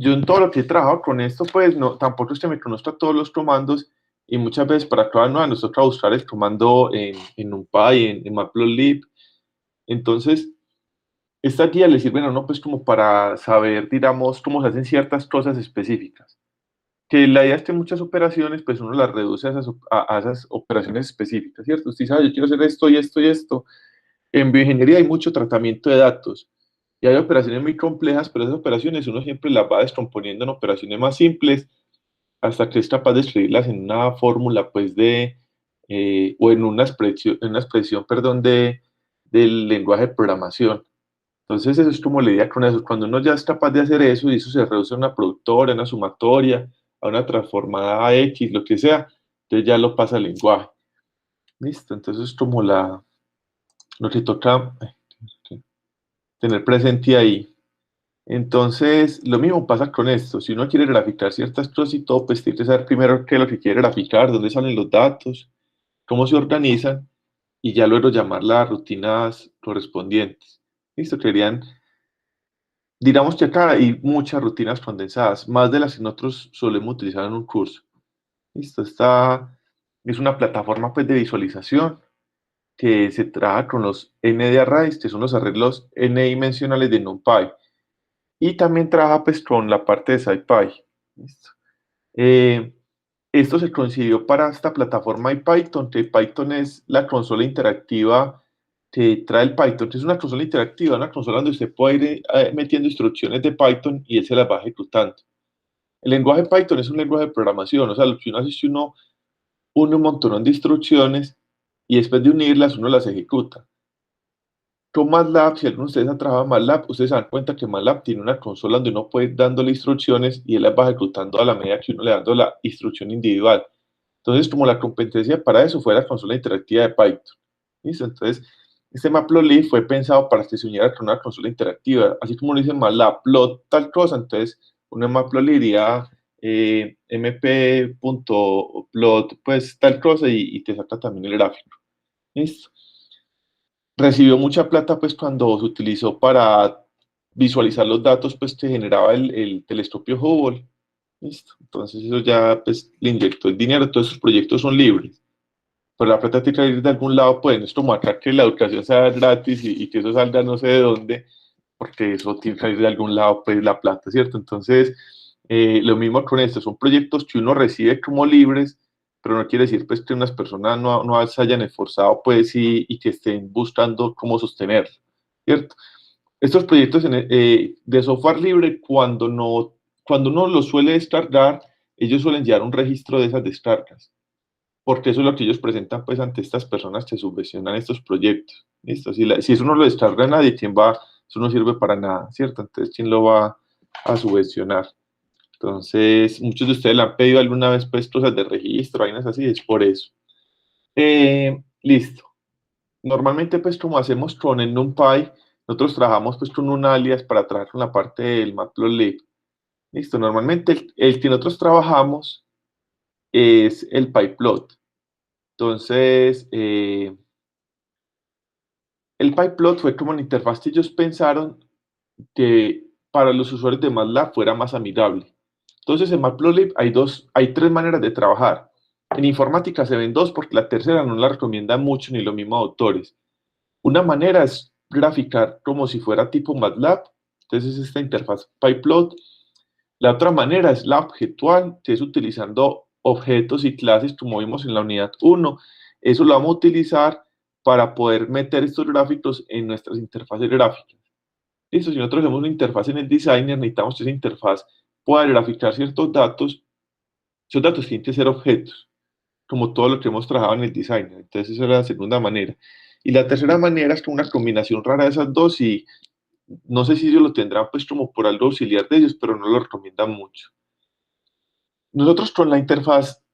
yo en todo lo que he trabajado con esto, pues no, tampoco es que me conozca todos los comandos y muchas veces para cada uno de nosotros buscar el comando en NumPy, en Matplotlib. Entonces, esta guía le sirven a uno pues como para saber, digamos, cómo se hacen ciertas cosas específicas. Que la idea es que muchas operaciones, pues uno las reduce a esas operaciones específicas, ¿cierto? Usted sabe, yo quiero hacer esto y esto y esto. En bioingeniería hay mucho tratamiento de datos y hay operaciones muy complejas, pero esas operaciones uno siempre las va descomponiendo en operaciones más simples hasta que es capaz de escribirlas en una fórmula, pues, o en una expresión, perdón, del lenguaje de programación. Entonces, eso es como la idea con eso. Cuando uno ya es capaz de hacer eso y eso se reduce a una productora, a una sumatoria, a una transformada a X, lo que sea, entonces ya lo pasa al lenguaje. ¿Listo? Entonces, es como lo que toca tener presente ahí. Entonces, lo mismo pasa con esto. Si uno quiere graficar ciertas cosas y todo, pues tiene que saber primero qué es lo que quiere graficar, dónde salen los datos, cómo se organizan y ya luego llamar las rutinas correspondientes. Listo, querían, digamos que acá hay muchas rutinas condensadas, más de las que nosotros solemos utilizar en un curso. Listo, esta es una plataforma pues de visualización que se trabaja con los ND-arrays, que son los arreglos n-dimensionales de NumPy. Y también trabaja pues con la parte de SciPy. ¿Listo? Eh, Esto se concibió para esta plataforma de Python, que Python es la consola interactiva que trae el Python, que es una consola interactiva, una consola donde usted puede ir metiendo instrucciones de Python y él se las va ejecutando. El lenguaje Python es un lenguaje de programación, o sea, lo que uno hace es que uno une un montón de instrucciones y después de unirlas uno las ejecuta. Con MATLAB, si alguno de ustedes ha trabajado en MATLAB, ustedes se dan cuenta que MATLAB tiene una consola donde uno puede ir dándole instrucciones y él las va ejecutando a la medida que uno le dando la instrucción individual. Entonces, como la competencia para eso fue la consola interactiva de Python. ¿Listo? Entonces, este Matplotlib fue pensado para que se uniera con una consola interactiva. Así como uno dice MATLAB, plot, tal cosa, entonces uno en Matplotlib diría mp.plot, pues tal cosa y te saca también el gráfico. ¿Listo? Recibió mucha plata pues cuando se utilizó para visualizar los datos pues que generaba el telescopio Hubble. Listo. Entonces eso ya pues le inyectó el dinero, todos esos proyectos son libres. Pero la plata tiene que ir de algún lado, pues no es como acá que la educación sea gratis y que eso salga no sé de dónde, porque eso tiene que ir de algún lado pues la plata, ¿cierto? Entonces lo mismo con esto, son proyectos que uno recibe como libres, pero no quiere decir pues que unas personas no se hayan esforzado pues y que estén buscando cómo sostenerlo, ¿cierto? Estos proyectos de software libre, cuando uno los suele descargar, ellos suelen llevar un registro de esas descargas, porque eso es lo que ellos presentan pues ante estas personas que subvencionan estos proyectos, ¿listo? Si eso no lo descarga nadie, ¿quién va? Eso no sirve para nada, ¿cierto? Entonces, ¿quién lo va a subvencionar? Entonces, muchos de ustedes le han pedido alguna vez pues cosas de registro, vainas así, es por eso. Listo. Normalmente pues como hacemos con el NumPy, nosotros trabajamos pues con un alias para trabajar con la parte del Matplotlib. Listo. Normalmente el que nosotros trabajamos es el PyPlot. Entonces, el PyPlot fue como una interfaz que ellos pensaron que para los usuarios de MATLAB fuera más amigable. Entonces, en Matplotlib hay tres maneras de trabajar. En informática se ven dos porque la tercera no la recomiendan mucho ni los mismos autores. Una manera es graficar como si fuera tipo MATLAB, entonces es esta interfaz PyPlot. La otra manera es la objetual, que es utilizando objetos y clases como vimos en la unidad 1. Eso lo vamos a utilizar para poder meter estos gráficos en nuestras interfaces gráficas. Listo, si nosotros hacemos una interfaz en el Designer, necesitamos que esa interfaz pueda graficar ciertos datos. Esos datos tienen que ser objetos, como todo lo que hemos trabajado en el Designer. Entonces, esa es la segunda manera. Y la tercera manera es como una combinación rara de esas dos y no sé si ellos lo tendrán pues como por algo auxiliar de ellos, pero no lo recomiendan mucho. Nosotros con la interfaz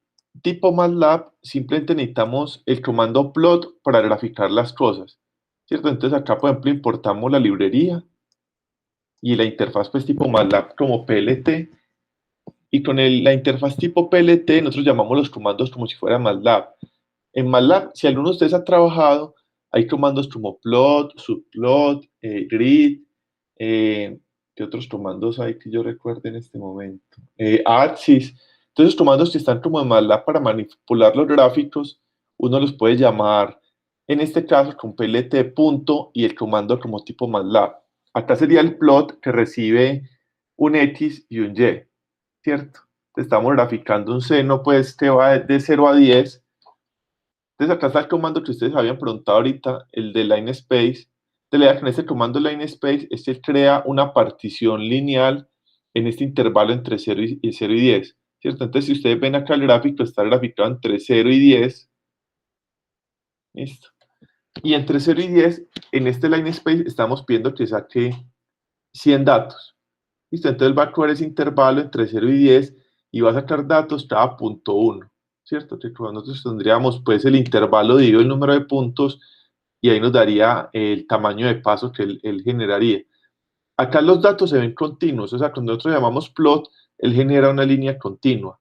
tipo MATLAB simplemente necesitamos el comando plot para graficar las cosas, ¿cierto? Entonces acá, por ejemplo, importamos la librería y la interfaz pues tipo MATLAB como PLT y con la interfaz tipo PLT nosotros llamamos los comandos como si fuera MATLAB. En MATLAB, si alguno de ustedes ha trabajado, hay comandos como plot, subplot, grid, ¿Qué otros comandos hay que yo recuerde en este momento? Axis. Entonces, comandos que están como en MATLAB para manipular los gráficos, uno los puede llamar, en este caso, con plt punto y el comando como tipo MATLAB. Acá sería el plot que recibe un X y un Y, ¿cierto? Estamos graficando un seno, pues, que va de 0 a 10. Entonces, acá está el comando que ustedes habían preguntado ahorita, el de line space. Te le da que en este comando line space, este crea una partición lineal en este intervalo entre 0 y 0 y 10, ¿cierto? Entonces, si ustedes ven acá el gráfico, está graficado entre 0 y 10, ¿listo? Y entre 0 y 10, en este line space, estamos pidiendo que saque 100 datos, ¿listo? Entonces, va a coger ese intervalo entre 0 y 10 y va a sacar datos cada punto 1, ¿cierto? Que cuando nosotros tendríamos, pues, el intervalo dividido el número de puntos y ahí nos daría el tamaño de paso que él generaría. Acá los datos se ven continuos, o sea, cuando nosotros llamamos plot, él genera una línea continua,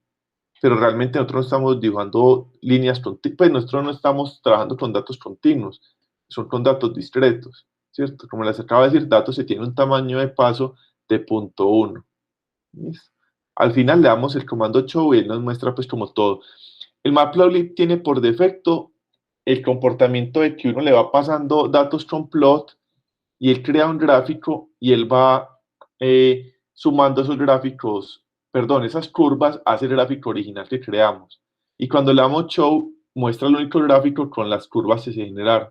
pero realmente nosotros no estamos dibujando líneas continuas, pues nosotros no estamos trabajando con datos continuos, son con datos discretos, ¿cierto? Como les acabo de decir, datos se tiene un tamaño de paso de punto 1. ¿Listo? Al final le damos el comando show y él nos muestra pues como todo. El Matplotlib tiene por defecto el comportamiento de que uno le va pasando datos con plot y él crea un gráfico y él va sumando esos gráficos, perdón, esas curvas hacia el gráfico original que creamos. Y cuando le damos show, muestra el único gráfico con las curvas que se generaron.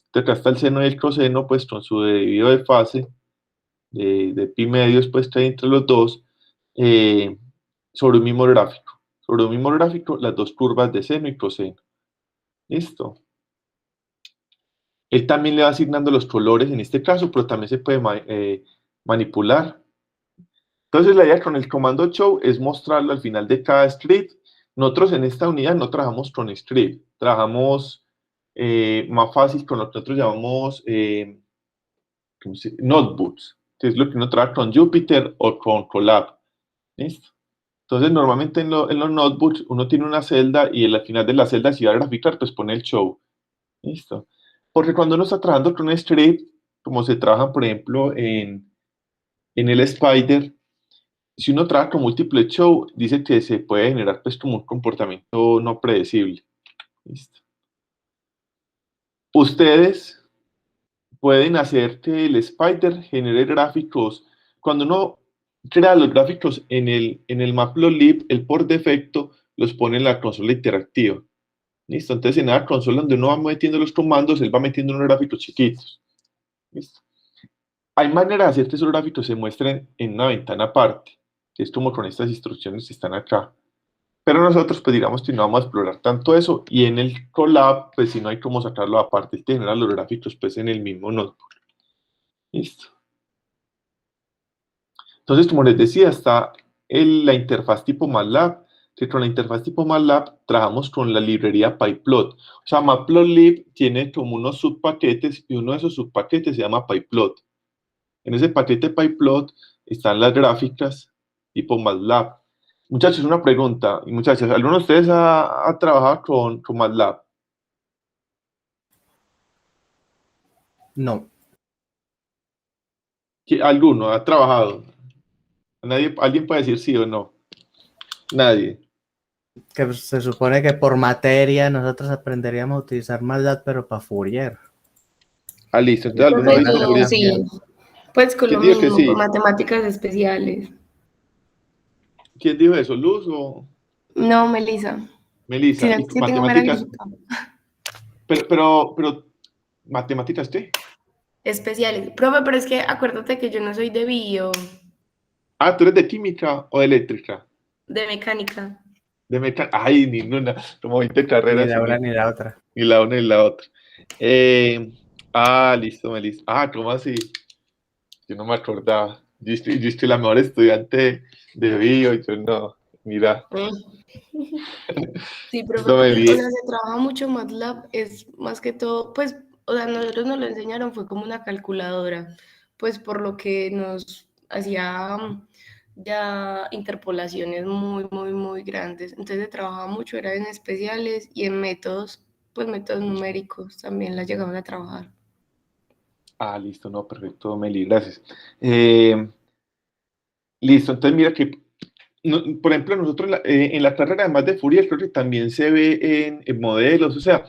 Entonces acá está el seno y el coseno, pues con su debido de fase, de pi medios, pues que hay entre los dos, eh, sobre un mismo gráfico. Sobre un mismo gráfico, las dos curvas de seno y coseno. Listo. Él también le va asignando los colores en este caso, pero también se puede manipular. Entonces, la idea con el comando show es mostrarlo al final de cada script. Nosotros en esta unidad no trabajamos con script, trabajamos más fácil con lo que nosotros llamamos notebooks, que es lo que uno trabaja con Jupyter o con Colab. ¿Listo? Entonces, normalmente en los notebooks uno tiene una celda y al final de la celda, si va a graficar, pues pone el show. ¿Listo? Porque cuando uno está trabajando con un script, como se trabaja, por ejemplo, en el Spider, si uno trabaja con múltiples show, dice que se puede generar pues como un comportamiento no predecible. ¿Listo? Ustedes pueden hacer que el Spider genere gráficos. Cuando uno crea los gráficos en el Matplotlib, él por defecto los pone en la consola interactiva. ¿Listo? Entonces en la consola donde uno va metiendo los comandos, él va metiendo unos gráficos chiquitos. ¿Listo? Hay manera de hacer que esos gráficos se muestren en una ventana aparte, que es como con estas instrucciones que están acá. Pero nosotros, pues digamos que no vamos a explorar tanto eso, y en el Colab, pues si no hay cómo sacarlo aparte, y generar los gráficos pues en el mismo notebook. Listo. Entonces, como les decía, está la interfaz tipo MATLAB, que con la interfaz tipo MATLAB trabajamos con la librería PyPlot. O sea, Matplotlib tiene como unos subpaquetes y uno de esos subpaquetes se llama PyPlot. En ese paquete PyPlot están las gráficas tipo MATLAB. Muchachos, una pregunta, y muchachas, ¿alguno de ustedes ha trabajado con MATLAB? No. ¿Alguno ha trabajado? ¿Alguien puede decir sí o no? Nadie. Que se supone que por materia nosotros aprenderíamos a utilizar MATLAB, pero para Fourier. Ah, listo. Entonces, Pero ¿alguno ha no Profe, visto yo Fourier? tecnología. sí, pues con ¿Quién lo dijo que mismo, con sí? matemáticas especiales. ¿Quién dijo eso? ¿Luz o No, Melissa, Melissa? sino ¿Y que sí tengo matemáticas? naranjito. Pero, ¿matemáticas qué? Especiales. Profe, pero es que acuérdate que yo no soy de bio, Ah, ¿tú eres de química o de eléctrica? de mecánica. De mecánica. Ay, ninguna. Como 20 Ni carreras y la una ni, ni la otra. ni la una ni la otra. Listo, Melissa. Ah, ¿cómo así? Yo no me acordaba. Yo estoy la mejor estudiante de bio y yo no. Mira, Mm. Sí, profe, esto me porque, o vi. sea, se trabaja mucho MATLAB, es más que todo, pues, o sea, nosotros nos lo enseñaron, fue como una calculadora, pues por lo que nos hacía ya interpolaciones muy, muy, muy grandes. Entonces se trabajaba mucho, era en especiales y en métodos, pues métodos numéricos también las llegamos a trabajar. Ah, listo, no, perfecto, Meli, gracias. Eh, Listo, entonces mira que, por ejemplo, nosotros en la carrera además de Fourier, creo que también se ve en modelos, o sea,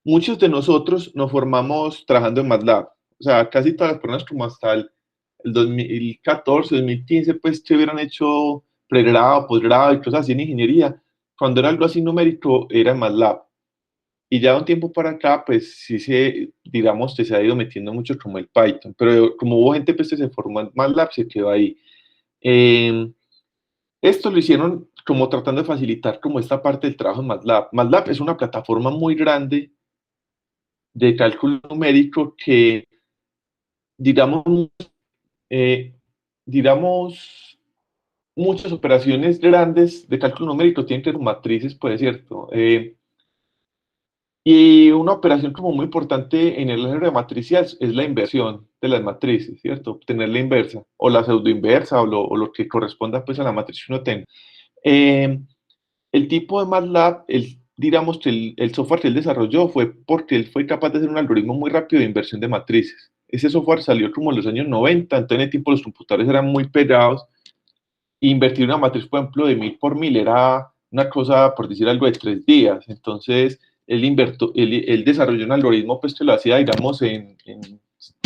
muchos de nosotros nos formamos trabajando en MATLAB, o sea, casi todas las personas como hasta el 2014, 2015, pues se hubieran hecho pregrado, posgrado y cosas así en ingeniería, cuando era algo así numérico, era en MATLAB. Y ya de un tiempo para acá, pues sí digamos, que se ha ido metiendo mucho como el Python, pero como hubo gente pues, que se formó en MATLAB, se quedó ahí. Eh, Esto lo hicieron como tratando de facilitar como esta parte del trabajo en MATLAB. MATLAB es una plataforma muy grande de cálculo numérico que, digamos, eh, digamos, muchas operaciones grandes de cálculo numérico tienen que ser matrices, pues es cierto. Y una operación como muy importante en el álgebra de matricial es la inversión de las matrices, ¿cierto? Obtener la inversa, o la pseudoinversa, o lo que corresponda pues a la matriz que uno tenga. Eh, el tipo de MATLAB, digamos que el software que él desarrolló fue porque él fue capaz de hacer un algoritmo muy rápido de inversión de matrices. Ese software salió como en los años 90, entonces en el tiempo los computadores eran muy pegados. Invertir una matriz, por ejemplo, de 1000 por 1000 era una cosa, por decir algo, de 3 días. Entonces, él desarrolló un algoritmo pues, que lo hacía, digamos, en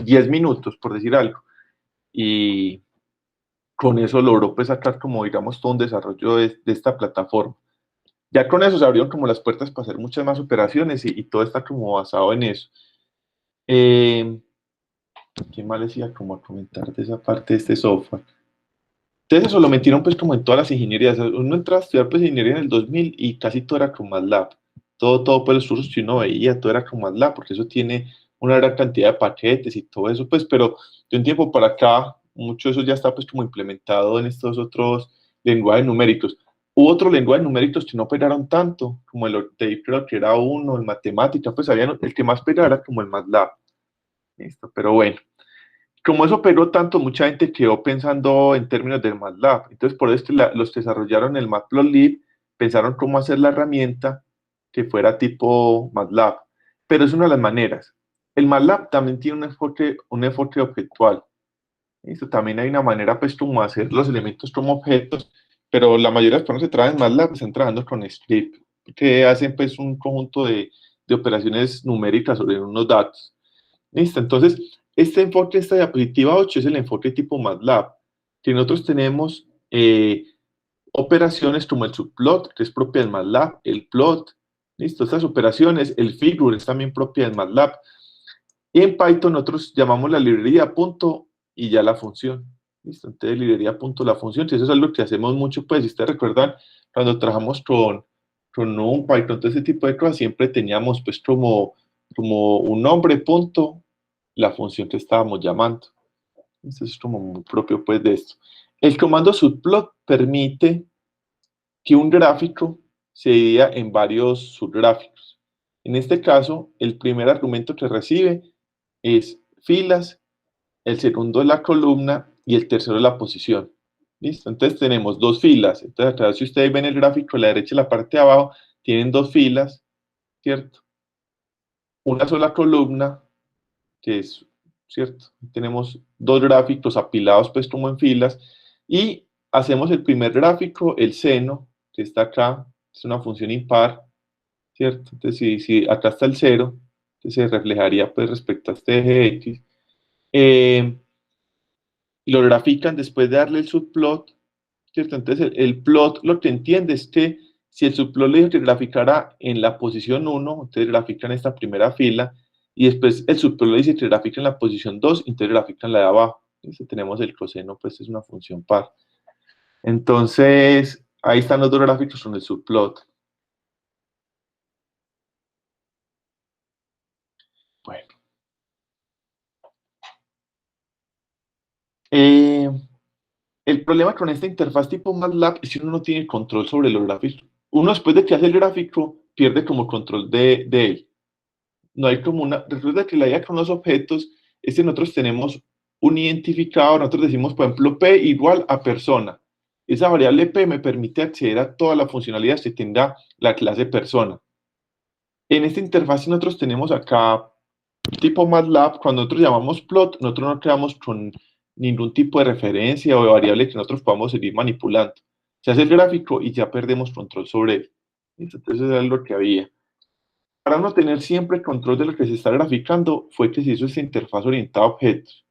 10 minutos, por decir algo. Y con eso logró pues, sacar como, digamos, todo un desarrollo de esta plataforma. Ya con eso se abrieron como las puertas para hacer muchas más operaciones y todo está como basado en eso. ¿Qué más les iba como a comentar de esa parte de este software? Entonces eso lo metieron pues como en todas las ingenierías. Uno entraba a estudiar pues ingeniería en el 2000 y casi todo era con MATLAB. Todo pues los cursos que uno veía, todo era con MATLAB porque eso tiene una gran cantidad de paquetes y todo eso pues, pero de un tiempo para acá mucho de eso ya está pues como implementado en estos otros lenguajes numéricos. Hubo otros lenguajes numéricos que no pegaron tanto, como el Octave creo que era uno, el matemática, pues el que más pegaba era como el MATLAB. ¿Listo? Pero bueno, como eso pegó tanto, mucha gente quedó pensando en términos del MATLAB. Entonces, por eso los que desarrollaron el Matplotlib pensaron cómo hacer la herramienta que fuera tipo MATLAB. Pero es una de las maneras. El MATLAB también tiene un enfoque objetual. ¿Listo? También hay una manera, pues, como hacer los elementos como objetos, pero la mayoría de las personas que trabajan en MATLAB están trabajando con Script, que hacen, pues, un conjunto de operaciones numéricas sobre unos datos. ¿Listo? Entonces, este enfoque, esta diapositiva 8 es el enfoque tipo MATLAB, que nosotros tenemos operaciones como el subplot, que es propia del MATLAB, el plot, ¿listo? Estas operaciones, el figure es también propia del MATLAB. Y en Python nosotros llamamos la librería punto y ya la función, ¿listo? Entonces, librería punto la función, si eso es algo que hacemos mucho, pues, si ustedes recuerdan, cuando trabajamos con NumPy, con todo ese tipo de cosas, siempre teníamos, pues, como un nombre, punto, la función que estábamos llamando. Esto es como muy propio pues de esto. El comando subplot permite que un gráfico se divida en varios subgráficos. En este caso, el primer argumento que recibe es filas, el segundo es la columna y el tercero es la posición. ¿Listo? Entonces tenemos dos filas. Entonces, acá, si ustedes ven el gráfico, la derecha y la parte de abajo tienen dos filas, ¿cierto? Una sola columna que es, ¿cierto? Tenemos dos gráficos apilados pues como en filas y hacemos el primer gráfico, el seno, que está acá, es una función impar, ¿cierto? Entonces si acá está el 0, que se reflejaría pues respecto a este eje X, lo grafican después de darle el subplot, ¿cierto? Entonces el plot lo que entiende es que si el subplot le dijo que graficara en la posición 1, entonces grafican esta primera fila, y después el subplot le dice que grafica en la posición 2, entonces grafican la de abajo. Entonces tenemos el coseno, pues es una función par. Entonces, ahí están los dos gráficos con el subplot. Bueno. El problema con esta interfaz tipo MATLAB es que uno no tiene control sobre los gráficos. Uno después de que hace el gráfico, pierde como control de él. No hay como una... Recuerda que la idea con los objetos es que nosotros tenemos un identificador, nosotros decimos, por ejemplo, P igual a persona. Esa variable P me permite acceder a toda la funcionalidad que tenga la clase persona. En esta interfaz nosotros tenemos acá tipo MATLAB, cuando nosotros llamamos plot, nosotros no quedamos ningún tipo de referencia o de variable que nosotros podamos seguir manipulando. Se hace el gráfico y ya perdemos control sobre él. Entonces eso es lo que había. Para no tener siempre control de lo que se está graficando, fue que se hizo esta interfaz orientada a objetos.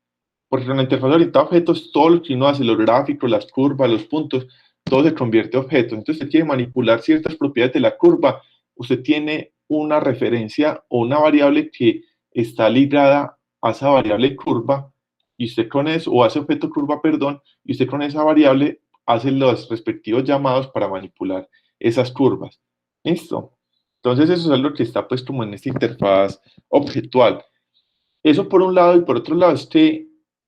Porque con la interfaz orientada a objetos, todo lo que uno hace, los gráficos, las curvas, los puntos, todo se convierte en objetos. Entonces, usted quiere manipular ciertas propiedades de la curva, usted tiene una referencia o una variable que está ligada a esa variable curva, y usted con eso, o a ese objeto curva, perdón, y usted con esa variable hace los respectivos llamados para manipular esas curvas. ¿Listo? Entonces, eso es lo que está pues como en esta interfaz objetual. Eso por un lado, y por otro lado,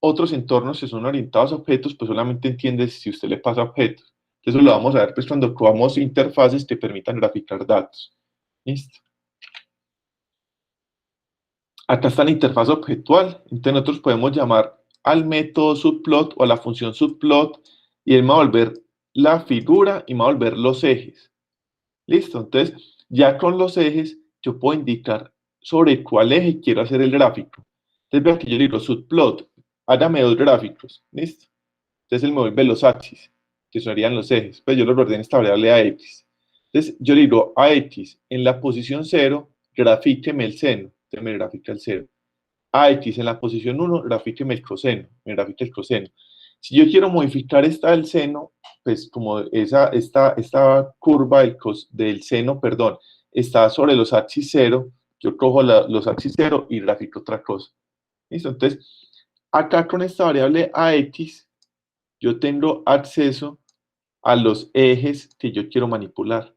otros entornos que son orientados a objetos, pues solamente entiende si usted le pasa objetos. Eso lo vamos a ver pues cuando probamos interfaces que permitan graficar datos. ¿Listo? Acá está la interfaz objetual. Entonces nosotros podemos llamar al método subplot o a la función subplot y él me va a volver la figura y me va a volver los ejes. ¿Listo? Entonces, ya con los ejes, yo puedo indicar sobre cuál eje quiero hacer el gráfico. Entonces, vean que yo le digo subplot, hágame dos gráficos. ¿Listo? Entonces, él me vuelve los axis, que serían los ejes. Pues yo lo ordeno esta variable AX. Entonces, yo le digo AX en la posición 0, grafíqueme el seno. Entonces, me grafica el 0. AX en la posición 1, grafíqueme el coseno. Me grafica el coseno. Si yo quiero modificar esta del seno, pues como esta curva del seno, perdón, está sobre los axis 0, yo cojo los axis 0 y grafico otra cosa. ¿Listo? Entonces, acá con esta variable AX, yo tengo acceso a los ejes que yo quiero manipular.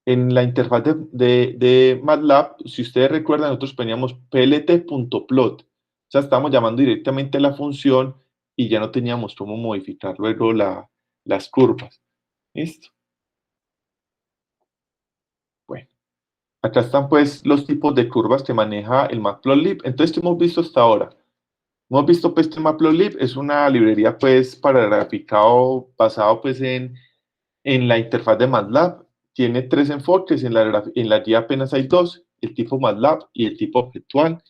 En la interfaz de MATLAB, si ustedes recuerdan, nosotros poníamos plt.plot. O sea, estábamos llamando directamente a la función y ya no teníamos cómo modificar luego las curvas. ¿Listo? Bueno, acá están pues los tipos de curvas que maneja el Matplotlib. Entonces, ¿qué hemos visto hasta ahora? Hemos visto pues que Matplotlib es una librería pues para graficado basado pues en la interfaz de MATLAB. Tiene tres enfoques, en la guía apenas hay dos, el tipo MATLAB y el tipo objetual.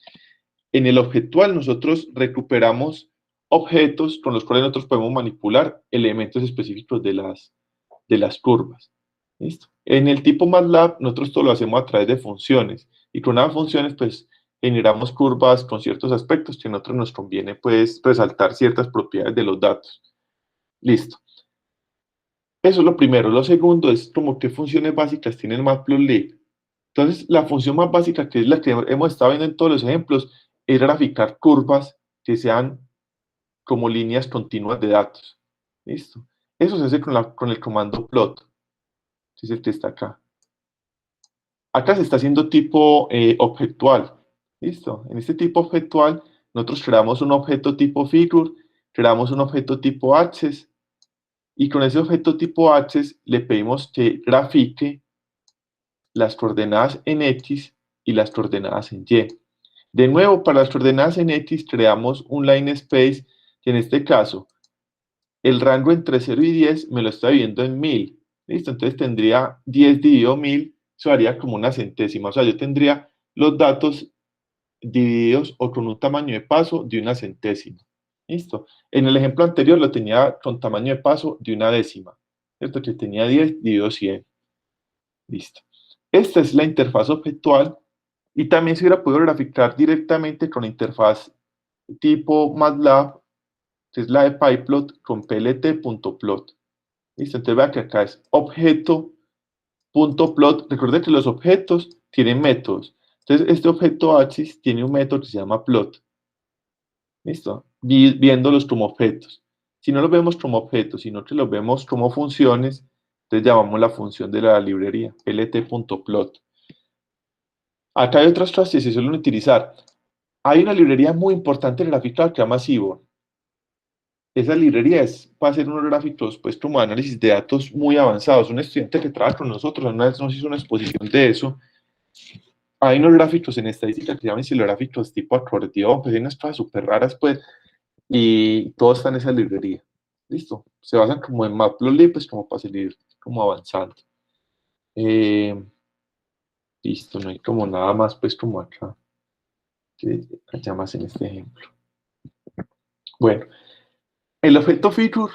En el objetual nosotros recuperamos objetos con los cuales nosotros podemos manipular elementos específicos de las curvas. ¿Listo? En el tipo MATLAB nosotros todo lo hacemos a través de funciones y con las funciones pues generamos curvas con ciertos aspectos que a nosotros nos conviene pues resaltar ciertas propiedades de los datos. Listo. Eso es lo primero. Lo segundo es como qué funciones básicas tiene el Matplotlib. Entonces, la función más básica, que es la que hemos estado viendo en todos los ejemplos, es graficar curvas que sean como líneas continuas de datos. ¿Listo? Eso se hace con el comando plot, que es el que está acá. Acá se está haciendo tipo objetual. ¿Listo? En este tipo objetual, nosotros creamos un objeto tipo figure, creamos un objeto tipo axis, y con ese objeto tipo axis le pedimos que grafique las coordenadas en X y las coordenadas en Y. De nuevo, para las coordenadas en X creamos un line space que en este caso el rango entre 0 y 10 me lo está dividiendo en 1000. ¿Listo? Entonces tendría 10 dividido 1000, eso haría como una centésima. O sea, yo tendría los datos divididos o con un tamaño de paso de una centésima. ¿Listo? En el ejemplo anterior lo tenía con tamaño de paso de una décima. ¿Cierto? Que tenía 10 dividido 100. Listo. Esta es la interfaz objetual y también se hubiera podido graficar directamente con la interfaz tipo MATLAB, que es la de pyplot, con plt.plot. Listo, entonces vea que acá es objeto.plot. Recuerde que los objetos tienen métodos. Entonces este objeto axis tiene un método que se llama plot. Listo, viéndolos como objetos. Si no los vemos como objetos, sino que los vemos como funciones, entonces llamamos la función de la librería, plt.plot. Acá hay otras cosas que se suelen utilizar. Hay una librería muy importante de gráfica que se llama Seaborn. Esa librería es para hacer unos gráficos, pues como análisis de datos muy avanzados. Un estudiante que trabaja con nosotros una vez nos hizo una exposición de eso. Hay unos gráficos en estadística que se llaman silográficos tipo acordeón, pues hay unas cosas súper raras, pues, y todo está en esa librería. Listo. Se basan como en Matplotlib, pues como para seguir como avanzando. Listo, no hay como nada más, pues como acá, que haya más en este ejemplo. Bueno, el objeto figure,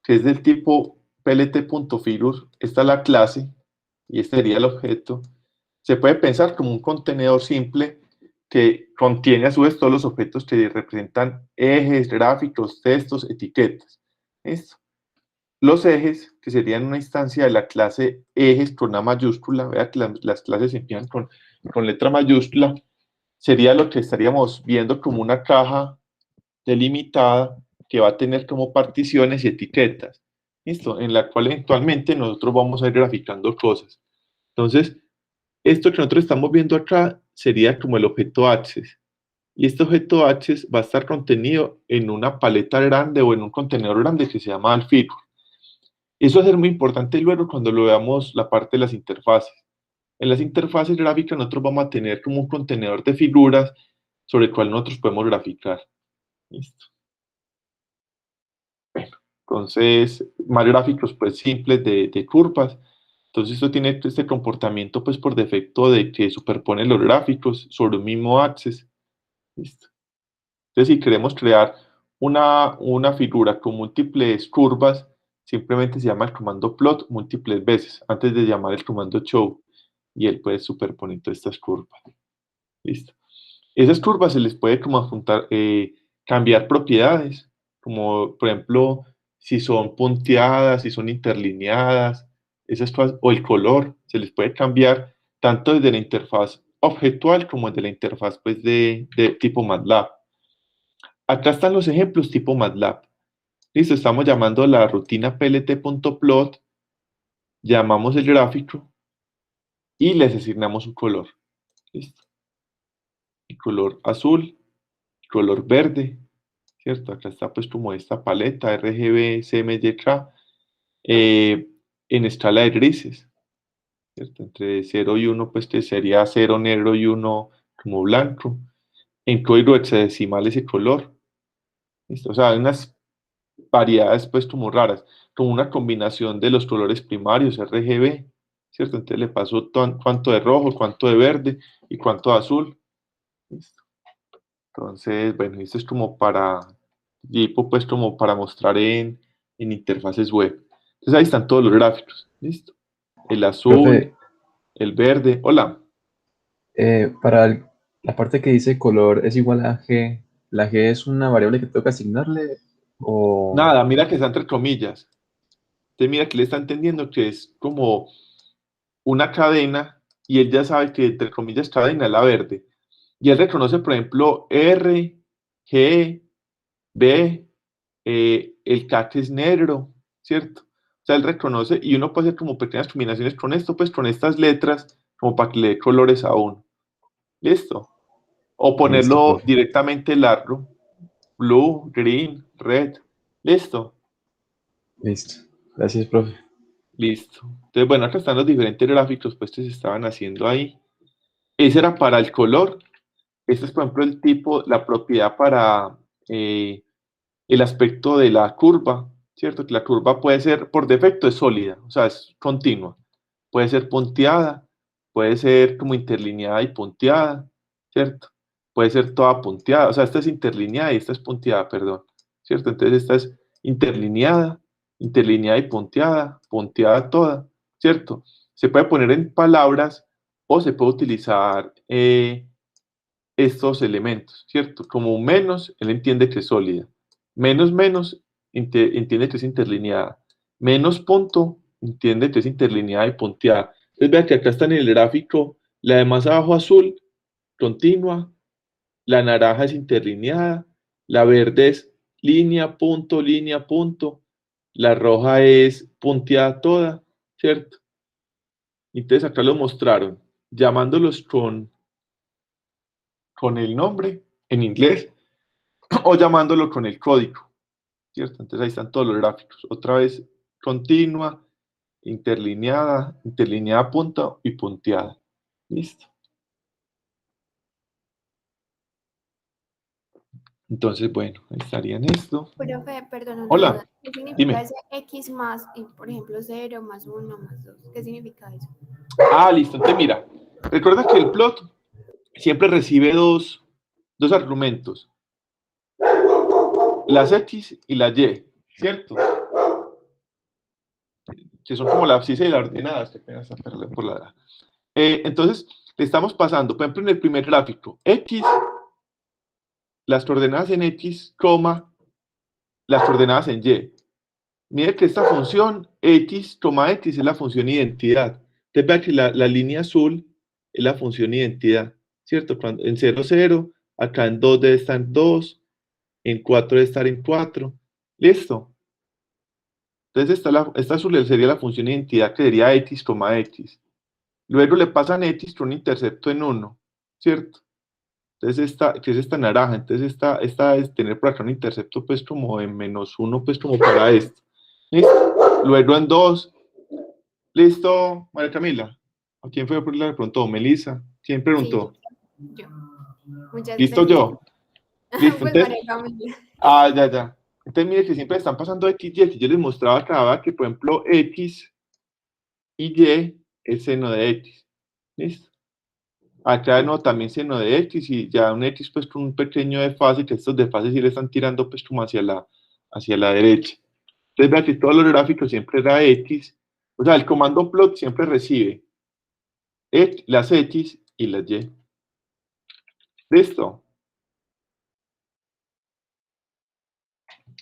que es del tipo plt.figure, esta es la clase y este sería el objeto. Se puede pensar como un contenedor simple que contiene a su vez todos los objetos que representan ejes, gráficos, textos, etiquetas. ¿Listo? Los ejes, que serían una instancia de la clase ejes con una mayúscula, vea que las clases se empiezan con letra mayúscula, sería lo que estaríamos viendo como una caja delimitada que va a tener como particiones y etiquetas, ¿listo? En la cual eventualmente nosotros vamos a ir graficando cosas. Entonces, esto que nosotros estamos viendo acá sería como el objeto access. Y este objeto access va a estar contenido en una paleta grande o en un contenedor grande que se llama alfigure. Eso va a ser muy importante luego cuando lo veamos la parte de las interfaces. En las interfaces gráficas nosotros vamos a tener como un contenedor de figuras sobre el cual nosotros podemos graficar. ¿Listo? Bueno, entonces, más gráficos pues simples de curvas. Entonces esto tiene este comportamiento pues por defecto de que superpone los gráficos sobre un mismo axis. ¿Listo? Entonces si queremos crear una figura con múltiples curvas, simplemente se llama el comando plot múltiples veces, antes de llamar el comando show. Y él puede superponer todas estas curvas. ¿Listo? Esas curvas se les puede como adjuntar, cambiar propiedades, como por ejemplo, si son punteadas, si son interlineadas, esas cosas, o el color, se les puede cambiar tanto desde la interfaz objetual como desde la interfaz pues, de tipo MATLAB. Acá están los ejemplos tipo MATLAB. Listo, estamos llamando la rutina plt.plot, llamamos el gráfico y les asignamos un color. ¿Listo? El color azul, el color verde, ¿cierto? Acá está pues como esta paleta RGB CMYK en escala de grises, ¿cierto? Entre 0 y 1 pues que sería 0 negro y 1 como blanco. En código hexadecimal ese color. ¿Listo? O sea, hay unas variedades pues como raras, como una combinación de los colores primarios RGB, ¿cierto? Entonces le paso cuánto de rojo, cuánto de verde y cuánto de azul. ¿Listo? Entonces, bueno, esto es como para, tipo pues como para mostrar en interfaces web. Entonces ahí están todos los gráficos, ¿listo? El azul, Profe, el verde, hola. para la parte que dice color es igual a G, ¿la G es una variable que tengo que asignarle? O... Nada, mira que está entre comillas. Entonces mira que le está entendiendo que es como una cadena y él ya sabe que entre comillas cadena es la verde. Y él reconoce, por ejemplo, R, G, B, el K que es negro, ¿cierto? O sea, él reconoce y uno puede hacer como pequeñas combinaciones con esto, pues con estas letras, como para que le dé colores a uno. ¿Listo? O Listo, ponerlo profe. directamente largo, blue, green, red. ¿Listo? Listo. Gracias, profe. Listo. Entonces, bueno, acá están los diferentes gráficos pues que se estaban haciendo ahí. Ese era para el color. Este es, por ejemplo, el tipo, la propiedad para el aspecto de la curva, ¿cierto? Que la curva puede ser, por defecto, es sólida, o sea, es continua. Puede ser punteada, puede ser como interlineada y punteada, ¿cierto? Puede ser toda punteada, o sea, esta es interlineada y esta es punteada, perdón, ¿cierto? Entonces esta es interlineada, interlineada y punteada, punteada toda, ¿cierto? Se puede poner en palabras o se puede utilizar estos elementos, ¿cierto? Como un menos, él entiende que es sólida. Menos, menos, entiende que es interlineada. Menos punto, entiende que es interlineada y punteada. Entonces, vean que acá está en el gráfico, la de más abajo azul, continua, la naranja es interlineada, la verde es línea, punto, la roja es punteada toda, ¿cierto? Entonces acá lo mostraron, llamándolos con el nombre en inglés o llamándolo con el código, ¿cierto? Entonces ahí están todos los gráficos. Otra vez continua, interlineada, interlineada punta y punteada. Listo. Entonces, bueno, ahí estaría en esto. Profe, perdón, una Hola, duda. ¿Qué significa dime. ese X más, y, por ejemplo, 0 más 1 más 2? ¿Qué significa eso? Ah, listo. Entonces, mira, recuerda que el plot siempre recibe dos argumentos. las X y la Y, ¿cierto? Que son como la abscisa y la ordenada, que apenas perder por la... entonces, le estamos pasando, por ejemplo, en el primer gráfico, X, las coordenadas en X, coma, las coordenadas en Y. Mire que esta función X, X es la función identidad. Entonces, vea que la línea azul es la función identidad, ¿cierto? Cuando, en 0, 0, acá en 2 debe estar en 2, en 4 debe estar en 4. ¿Listo? Entonces, esta azul sería la función identidad que sería X, X. Luego le pasan X con un intercepto en 1, ¿cierto? Entonces esta, que es esta naranja, entonces esta es tener por acá un intercepto pues como en -1, pues como para esto. ¿Listo? Luego en 2, ¿listo? María Camila. ¿A quién fue la que preguntó? Melissa. ¿Quién preguntó? Sí, yo. Muchas ¿Listo gracias. yo? ¿Listo? Pues Entonces, María Camila. ya. Entonces mire que siempre están pasando X y X. Yo les mostraba acá que por ejemplo X y Y es seno de X. ¿Listo? Acá no, también seno de X y ya un X pues con un pequeño desfase, que estos desfases sí le están tirando pues como hacia la derecha. Entonces vea que todos los gráficos siempre era X, o sea, el comando plot siempre recibe las X y las Y. ¿Listo?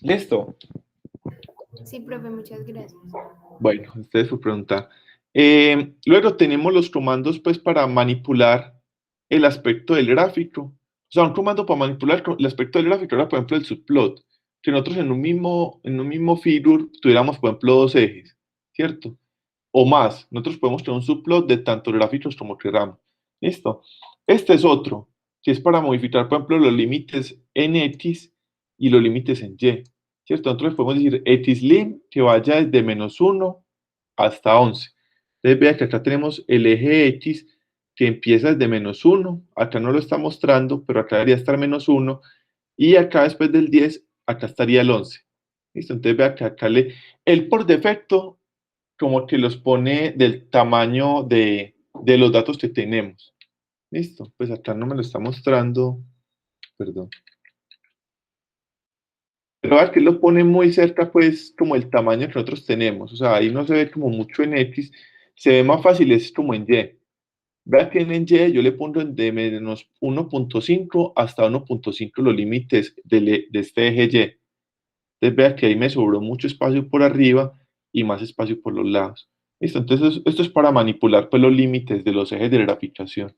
¿Listo? Sí, profe, muchas gracias. Bueno, esta es su pregunta. Luego tenemos los comandos pues para manipular el aspecto del gráfico. O sea, un comando para manipular el aspecto del gráfico era, por ejemplo, el subplot. Que nosotros en un mismo figure tuviéramos, por ejemplo, dos ejes, ¿cierto? O más. Nosotros podemos tener un subplot de tantos gráficos como queramos. ¿Listo? Este es otro, que es para modificar, por ejemplo, los límites en X y los límites en Y. ¿Cierto? Nosotros le podemos decir xlim que vaya desde -1 hasta 11. Entonces vea que acá tenemos el eje X que empieza desde -1, acá no lo está mostrando, pero acá debería estar -1, y acá después del 10, acá estaría el 11. ¿Listo? Entonces vea que acá él por defecto como que los pone del tamaño de los datos que tenemos. ¿Listo? Pues acá no me lo está mostrando, perdón. Pero es que lo pone muy cerca, pues, como el tamaño que nosotros tenemos. O sea, ahí no se ve como mucho en X, se ve más fácil, es como en Y. Vea que en Y yo le pongo de menos 1.5 hasta 1.5 los límites de este eje Y. Entonces vea que ahí me sobró mucho espacio por arriba y más espacio por los lados. ¿Listo? Entonces esto es para manipular pues, los límites de los ejes de graficación.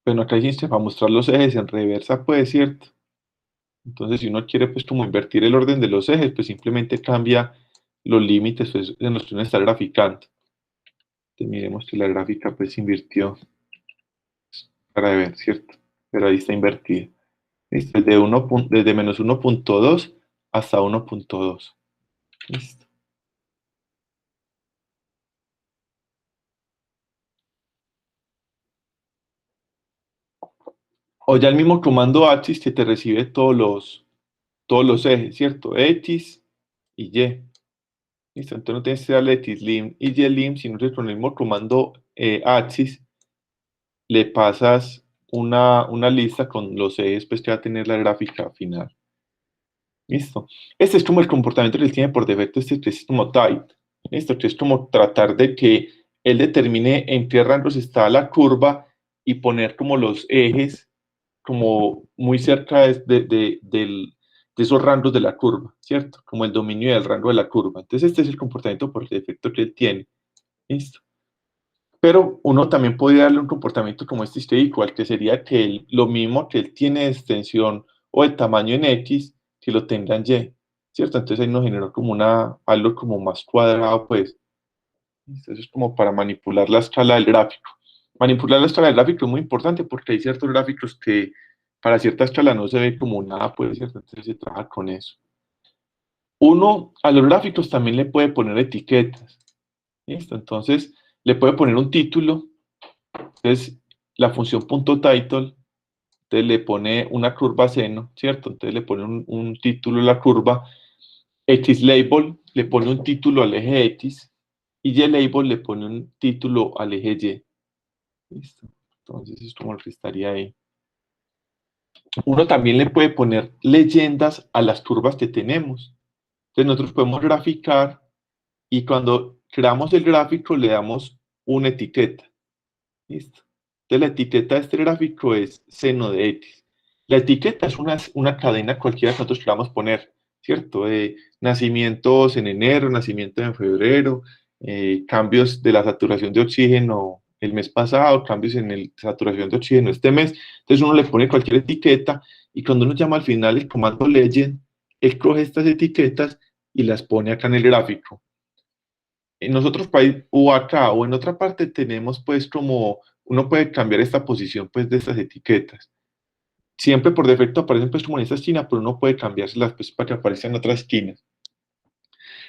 Bueno, acá hiciste para mostrar los ejes en reversa, pues, ¿cierto? Entonces, si uno quiere, pues, como invertir el orden de los ejes, pues, simplemente cambia los límites pues, en los que uno está graficando. Entonces, miremos que la gráfica, pues, se invirtió para ver, ¿cierto? Pero ahí está invertida. ¿Listo? Desde menos 1.2 hasta 1.2. Listo. O ya el mismo comando axis que te recibe todos los ejes, ¿cierto? X y Y. Listo, entonces no tienes que darle xlim y ylim, sino que con el mismo comando axis le pasas una lista con los ejes pues, que va a tener la gráfica final. Listo. Este es como el comportamiento que él tiene por defecto, este que es como type. Listo, que es como tratar de que él determine en qué rangos está la curva y poner como los ejes como muy cerca de esos rangos de la curva, ¿cierto? Como el dominio del rango de la curva. Entonces este es el comportamiento por defecto que él tiene. ¿Listo? Pero uno también podría darle un comportamiento como este igual, que sería que lo mismo que él tiene de extensión o de tamaño en X, que lo tenga en Y, ¿cierto? Entonces ahí nos generó como algo como más cuadrado, pues. Eso es como para manipular la escala del gráfico. Manipular la escala del gráfico es muy importante porque hay ciertos gráficos que para cierta escala no se ve como nada, pues, ¿cierto? Entonces se trabaja con eso. Uno a los gráficos también le puede poner etiquetas, ¿listo? Entonces le puede poner un título. Entonces, la función .title, entonces le pone una curva seno, ¿cierto? Entonces le pone un título a la curva, xlabel le pone un título al eje X, y ylabel le pone un título al eje Y. ¿Listo? Entonces, es como lo que estaría ahí. Uno también le puede poner leyendas a las curvas que tenemos. Entonces, nosotros podemos graficar y cuando creamos el gráfico le damos una etiqueta. ¿Listo? Entonces, la etiqueta de este gráfico es seno de X. La etiqueta es una cadena cualquiera que nosotros queramos poner, ¿cierto? Nacimientos en enero, nacimientos en febrero, cambios de la saturación de oxígeno el mes pasado, cambios en la saturación de oxígeno este mes. Entonces uno le pone cualquier etiqueta y cuando uno llama al final el comando legend, él coge estas etiquetas y las pone acá en el gráfico. En otros países o acá o en otra parte tenemos pues como uno puede cambiar esta posición pues de estas etiquetas. Siempre por defecto aparecen pues como en esta esquina, pero uno puede cambiárselas pues para que aparezcan en otras esquinas.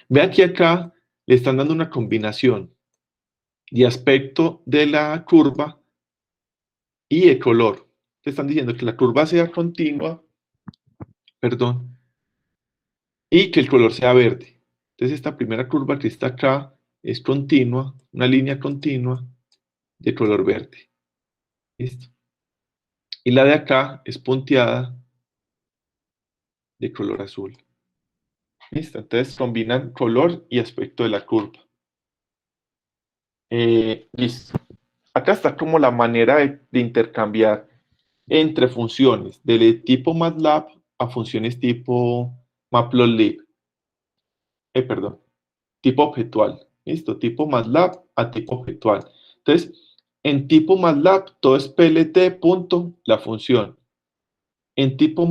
Ve que acá le están dando una combinación de aspecto de la curva y de color. Te están diciendo que la curva sea continua, perdón, y que el color sea verde. Entonces esta primera curva que está acá es continua, una línea continua de color verde. ¿Listo? Y la de acá es punteada de color azul. ¿Listo? Entonces combinan color y aspecto de la curva. Listo. Acá está como la manera de intercambiar entre funciones del tipo MATLAB a funciones tipo Matplotlib. Perdón, tipo objetual. ¿Listo? Tipo MATLAB a tipo objetual. Entonces, en tipo MATLAB todo es PLT punto la función. En tipo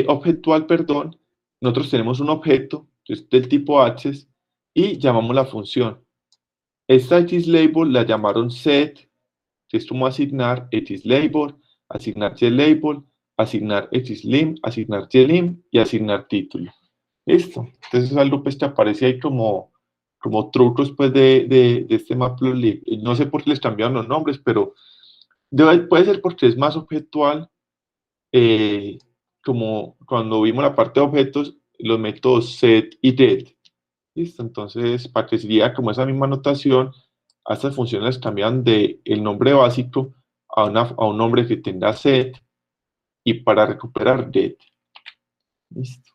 objetual, perdón, nosotros tenemos un objeto que es del tipo access y llamamos la función. Esta xlabel la llamaron set, que es como asignar xlabel, asignar ylabel, asignar xlim, asignar ylim y asignar título. Listo. Entonces es algo pues, que aparece ahí como trucos pues, de este Matplotlib. No sé por qué les cambiaron los nombres, pero puede ser porque es más objetual. Como cuando vimos la parte de objetos, los métodos set y get. ¿Listo? Entonces, para que sería como esa misma notación, a estas funciones cambian de el nombre básico a un nombre que tenga set y para recuperar get. ¿Listo?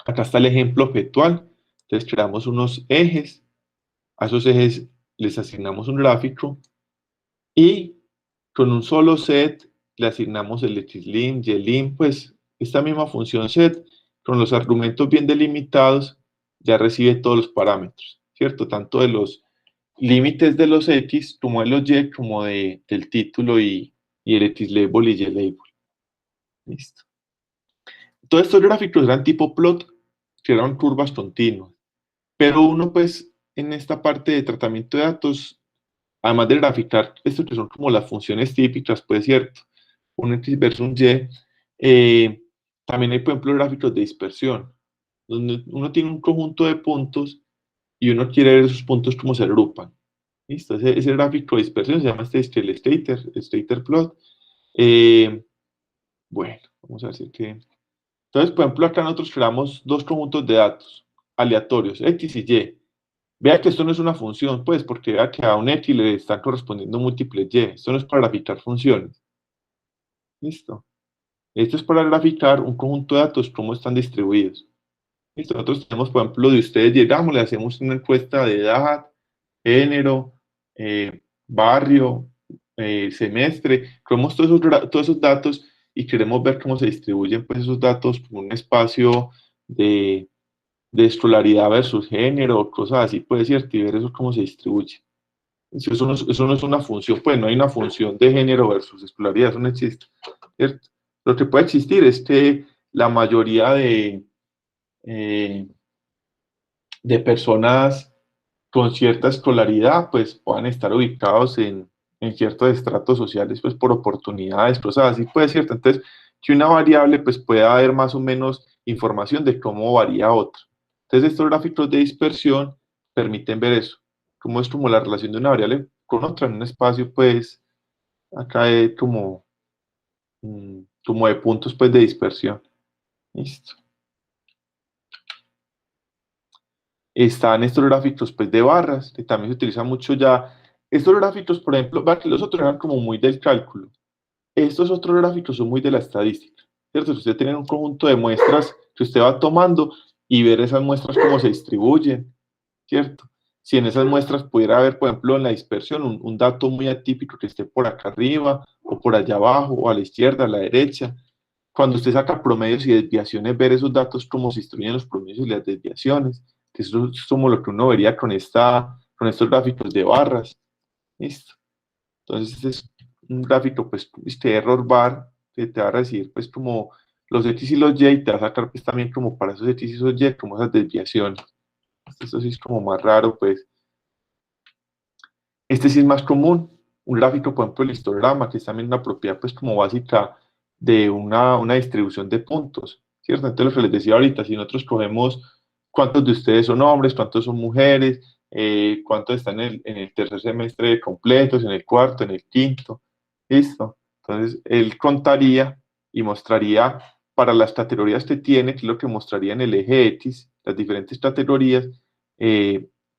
Acá está el ejemplo objetual. Entonces, creamos unos ejes. A esos ejes les asignamos un gráfico y con un solo set le asignamos el xlim, ylim, pues esta misma función set con los argumentos bien delimitados ya recibe todos los parámetros, ¿cierto? Tanto de los límites de los x como de los y como del título y el xlabel y ylabel. Listo. Todos estos gráficos eran tipo plot, que eran curvas continuas, pero uno pues en esta parte de tratamiento de datos además de graficar esto que son como las funciones típicas, pues cierto, un X versus un Y, también hay, por ejemplo, gráficos de dispersión, donde uno tiene un conjunto de puntos y uno quiere ver esos puntos cómo se agrupan. ¿Listo? Ese gráfico de dispersión se llama el stator plot. Bueno, vamos a ver si que... Entonces, por ejemplo, acá nosotros creamos dos conjuntos de datos aleatorios, X y Y. Vea que esto no es una función, pues, porque vea que a un X le están correspondiendo múltiples Y. Esto no es para graficar funciones. ¿Listo? Esto es para graficar un conjunto de datos, cómo están distribuidos. ¿Listo? Nosotros tenemos, por ejemplo, de ustedes llegamos, le hacemos una encuesta de edad, género, barrio, semestre, cogemos todos esos datos y queremos ver cómo se distribuyen pues, esos datos como un espacio de escolaridad versus género, cosas así, puede ser, y ver eso cómo se distribuye. Eso no es una función, pues no hay una función de género versus escolaridad, eso no existe, ¿cierto? Lo que puede existir es que la mayoría eh, de personas con cierta escolaridad, pues puedan estar ubicados en ciertos estratos sociales, pues por oportunidades, cosas así, puede ser, cierto. Entonces, que una variable, pues pueda haber más o menos información de cómo varía otra. Entonces, estos gráficos de dispersión permiten ver eso, cómo es como la relación de una variable con otra en un espacio, pues, acá es como de puntos, pues, de dispersión. Listo. Están estos gráficos, pues, de barras, que también se utilizan mucho ya Estos gráficos, por ejemplo, vean que los otros eran como muy del cálculo. Estos otros gráficos son muy de la estadística, ¿cierto? Si usted tiene un conjunto de muestras que usted va tomando y ver esas muestras cómo se distribuyen, ¿cierto? Si en esas muestras pudiera haber, por ejemplo, en la dispersión, un dato muy atípico que esté por acá arriba, o por allá abajo, o a la izquierda, a la derecha. Cuando usted saca promedios y desviaciones, ver esos datos, cómo se distribuyen los promedios y las desviaciones, que eso es como lo que uno vería con estos gráficos de barras. ¿Listo? Entonces, este es un gráfico, pues, este error bar, que te va a recibir, pues, como los X y los Y, y te va a sacar, pues, también como para esos X y esos Y, como esas desviaciones. Esto sí es como más raro, pues. Este sí es más común, un gráfico, por ejemplo, el histograma, que es también una propiedad, pues, como básica de una distribución de puntos, ¿cierto? Entonces, lo que les decía ahorita, si nosotros cogemos cuántos de ustedes son hombres, cuántos son mujeres, cuántos están en el tercer semestre completos, en el cuarto, en el quinto, ¿listo? Entonces, él contaría y mostraría para las categorías que tiene, que es lo que mostraría en el eje X, las diferentes categorías,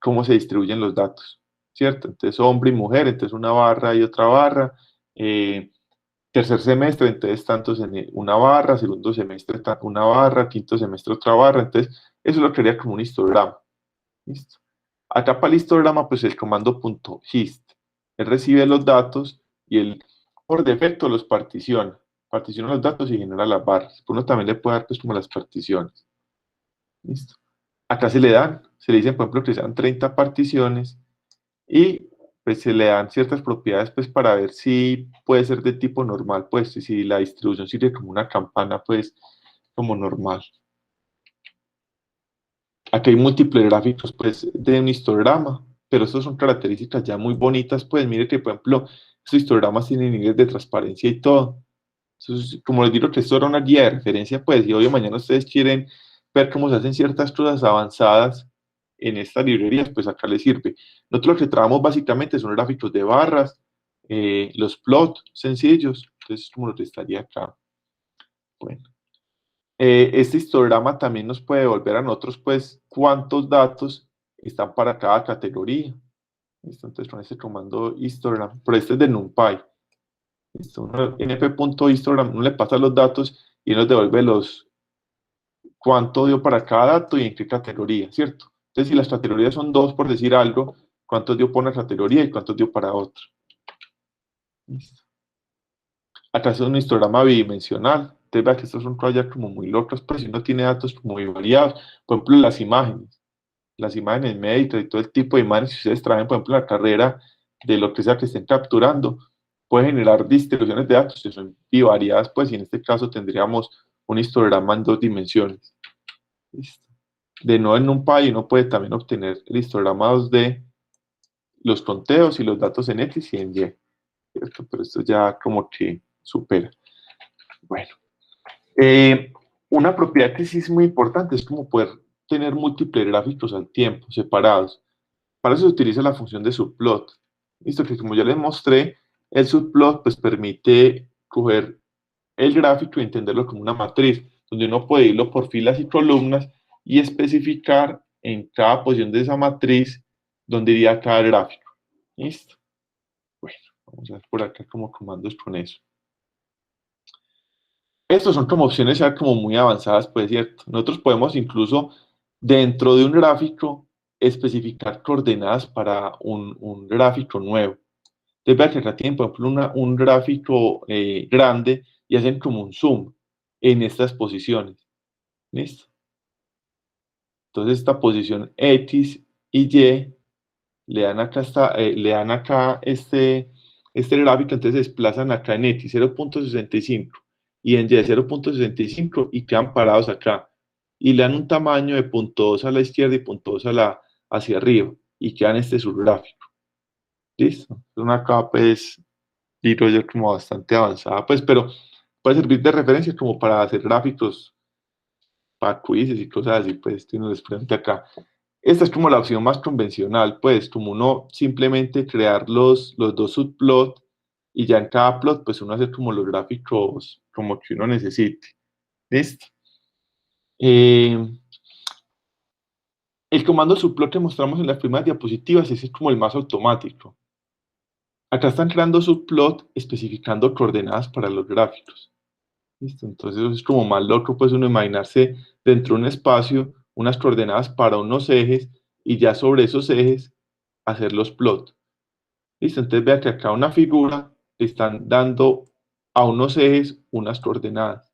cómo se distribuyen los datos, ¿cierto? Entonces, hombre y mujer, entonces una barra y otra barra. Tercer semestre, entonces tantos en una barra, segundo semestre una barra, quinto semestre otra barra, entonces eso lo quería como un histograma. ¿Listo? Acá para el histograma, pues el comando .hist, él recibe los datos y él por defecto los particiona los datos y genera las barras. Uno también le puede dar pues como las particiones. ¿Listo? Acá se le dicen por ejemplo que sean 30 particiones y pues se le dan ciertas propiedades pues para ver si puede ser de tipo normal, pues si la distribución sirve como una campana pues como normal. Aquí hay múltiples gráficos pues de un histograma, pero estas son características ya muy bonitas, pues mire que por ejemplo estos histogramas tienen niveles de transparencia y todo. Entonces, como les digo que esto era una guía de referencia, pues si hoy o mañana ustedes quieren ver cómo se hacen ciertas cosas avanzadas en estas librerías, pues acá les sirve. Nosotros lo que trabajamos básicamente son gráficos de barras, los plots sencillos, entonces como lo que estaría acá. Bueno, este histograma también nos puede devolver a nosotros, pues, cuántos datos están para cada categoría. ¿Listo? Entonces con este comando histogram, pero este es de NumPy. ¿Listo? np.histogram, uno le pasa los datos y nos devuelve cuánto dio para cada dato y en qué categoría, ¿cierto? Entonces, si las categorías son dos, por decir algo, cuánto dio para una categoría y cuánto dio para otra. ¿Listo? Acá es un histograma bidimensional. Entonces, vean que estas son cosas ya como muy locas, pues si uno tiene datos como muy variados. Por ejemplo, las imágenes médicas y todo el tipo de imágenes que ustedes traen, por ejemplo, la carrera de lo que sea que estén capturando, puede generar distribuciones de datos que son bivariadas, pues, y en este caso tendríamos un histograma en 2 dimensiones. ¿Listo? De nuevo en NumPy uno puede también obtener el histograma 2D, los conteos y los datos en X y en Y, ¿cierto? Pero esto ya como que supera. Bueno, una propiedad que sí es muy importante es como poder tener múltiples gráficos al tiempo, separados. Para eso se utiliza la función de subplot. Listo, que como ya les mostré, el subplot pues permite coger el gráfico y entenderlo como una matriz, donde uno puede irlo por filas y columnas y especificar en cada posición de esa matriz dónde iría cada gráfico. ¿Listo? Bueno, vamos a ver por acá como comandos con eso. Estos son como opciones ya como muy avanzadas, pues, ¿cierto? Nosotros podemos incluso dentro de un gráfico especificar coordenadas para un gráfico nuevo. Entonces, vean que acá tienen, por ejemplo, un gráfico grande y hacen como un zoom en estas posiciones. ¿Listo? Entonces, esta posición X y Y le dan acá este gráfico, entonces se desplazan acá en X 0.65 y en Y 0.65 y quedan parados acá. Y le dan un tamaño de 0.2 a la izquierda y 0.2 hacia arriba y quedan este subgráfico. ¿Listo? Es una capa, pues, digo yo, como bastante avanzada, pues, pero puede servir de referencia como para hacer gráficos para quizzes y cosas así, pues, que uno les presente acá. Esta es como la opción más convencional, pues, como uno simplemente crear los dos subplots y ya en cada plot, pues, uno hace como los gráficos como que uno necesite. ¿Listo? El comando subplot que mostramos en las primeras diapositivas ese es como el más automático. Acá están creando subplot especificando coordenadas para los gráficos. ¿Listo? Entonces es como más loco pues uno imaginarse dentro de un espacio unas coordenadas para unos ejes y ya sobre esos ejes hacer los plots. ¿Listo? Entonces vea que acá una figura le están dando a unos ejes unas coordenadas.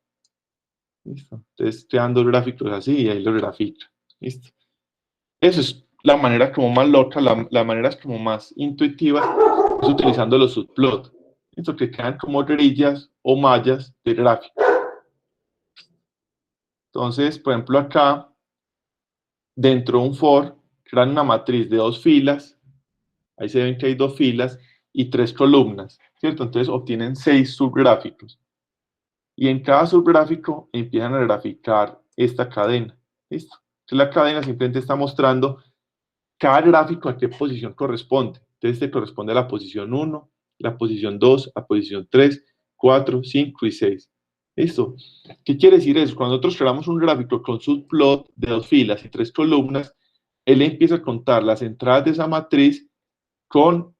¿Listo? Entonces creando gráficos así y ahí los grafica. ¿Listo? Eso es la manera como más loca, la manera es como más intuitiva, es utilizando los subplots. ¿Listo? Que quedan como grillas o mallas de gráfico. Entonces, por ejemplo, acá, dentro de un for, crean una matriz de 2 filas, ahí se ven que hay 2 filas y 3 columnas, ¿cierto? Entonces obtienen 6 subgráficos. Y en cada subgráfico empiezan a graficar esta cadena, ¿listo? Entonces la cadena simplemente está mostrando cada gráfico a qué posición corresponde. Entonces este corresponde a la posición 1, la posición 2, a posición 3, 4, 5 y 6. ¿Listo? ¿Qué quiere decir eso? Cuando nosotros creamos un gráfico con subplot de 2 filas y 3 columnas, él empieza a contar las entradas de esa matriz con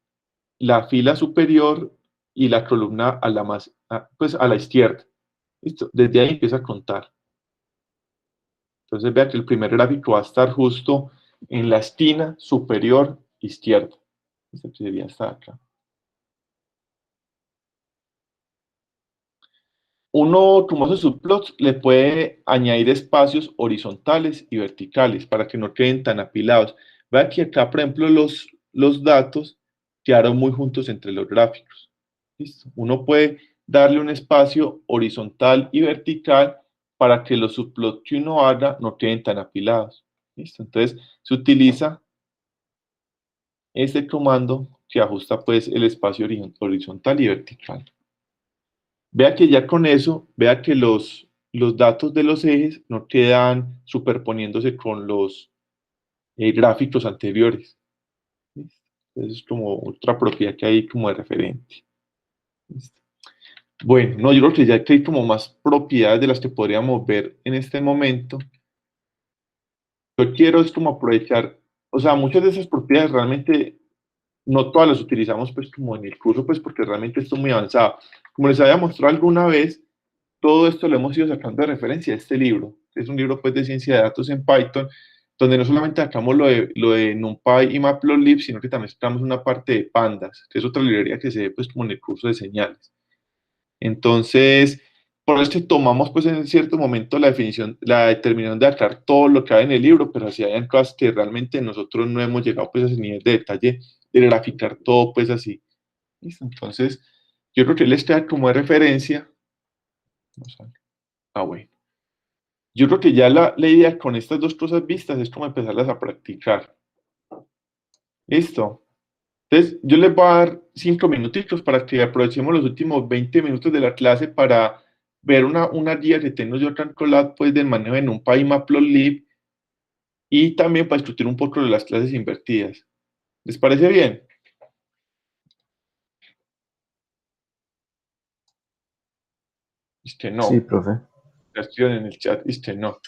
la fila superior y la columna a la, pues a la izquierda. ¿Listo? Desde ahí empieza a contar. Entonces vea que el primer gráfico va a estar justo en la esquina superior izquierda. Este sería hasta acá. Uno, como hace subplots, le puede añadir espacios horizontales y verticales para que no queden tan apilados. Vea que acá, por ejemplo, los datos quedaron muy juntos entre los gráficos. ¿Listo? Uno puede darle un espacio horizontal y vertical para que los subplots que uno haga no queden tan apilados. ¿Listo? Entonces, se utiliza este comando que ajusta pues el espacio horizontal y vertical. Vea que ya con eso, vea que los datos de los ejes no quedan superponiéndose con los gráficos anteriores. ¿Listo? Entonces es como otra propiedad que hay como de referente. ¿Listo? Bueno, no, yo creo que ya que hay como más propiedades de las que podríamos ver en este momento. Yo quiero es como aprovechar, o sea, muchas de esas propiedades realmente no todas las utilizamos pues como en el curso, pues porque realmente esto es muy avanzado. Como les había mostrado alguna vez, todo esto lo hemos ido sacando de referencia a este libro. Es un libro pues de ciencia de datos en Python, donde no solamente sacamos lo de NumPy y Matplotlib, sino que también sacamos una parte de Pandas, que es otra librería que se ve pues como en el curso de señales. Entonces, por eso tomamos pues en cierto momento la definición, la determinación de aclarar todo lo que hay en el libro, pero así hay cosas que realmente nosotros no hemos llegado pues a ese nivel de detalle de graficar todo pues así. ¿Listo? Entonces, yo creo que les queda como de referencia. Bueno. Yo creo que ya la idea con estas dos cosas vistas es como empezarlas a practicar. ¿Listo? Entonces, yo les voy a dar 5 minutitos para que aprovechemos los últimos 20 minutos de la clase para ver una guía que tengo yo acá en Colab, pues del manejo de NumPy y Matplotlib y también para discutir un poco de las clases invertidas. ¿Les parece bien? No. Sí, profe. Escriban en el chat, no.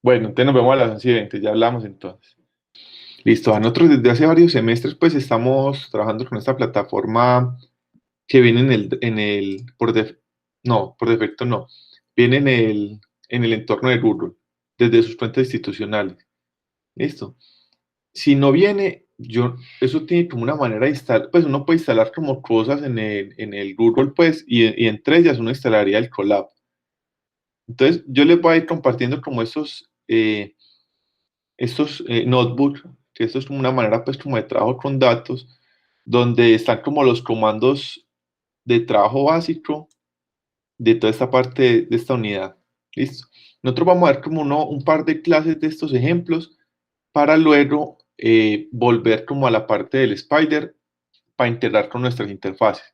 Bueno, entonces nos vemos a las 11:20, ya hablamos entonces. Listo, nosotros desde hace varios semestres pues estamos trabajando con esta plataforma que viene por defecto no, viene en el entorno de Google, desde sus cuentas institucionales. Listo. Si no viene, eso tiene como una manera de instalar, pues uno puede instalar como cosas en el Google pues, y entre ellas uno instalaría el Colab. Entonces, yo les voy a ir compartiendo como estos notebooks, que esto es como una manera pues como de trabajo con datos, donde están como los comandos de trabajo básico de toda esta parte de esta unidad. ¿Listo? Nosotros vamos a ver como un par de clases de estos ejemplos para luego volver como a la parte del Spider para integrar con nuestras interfaces.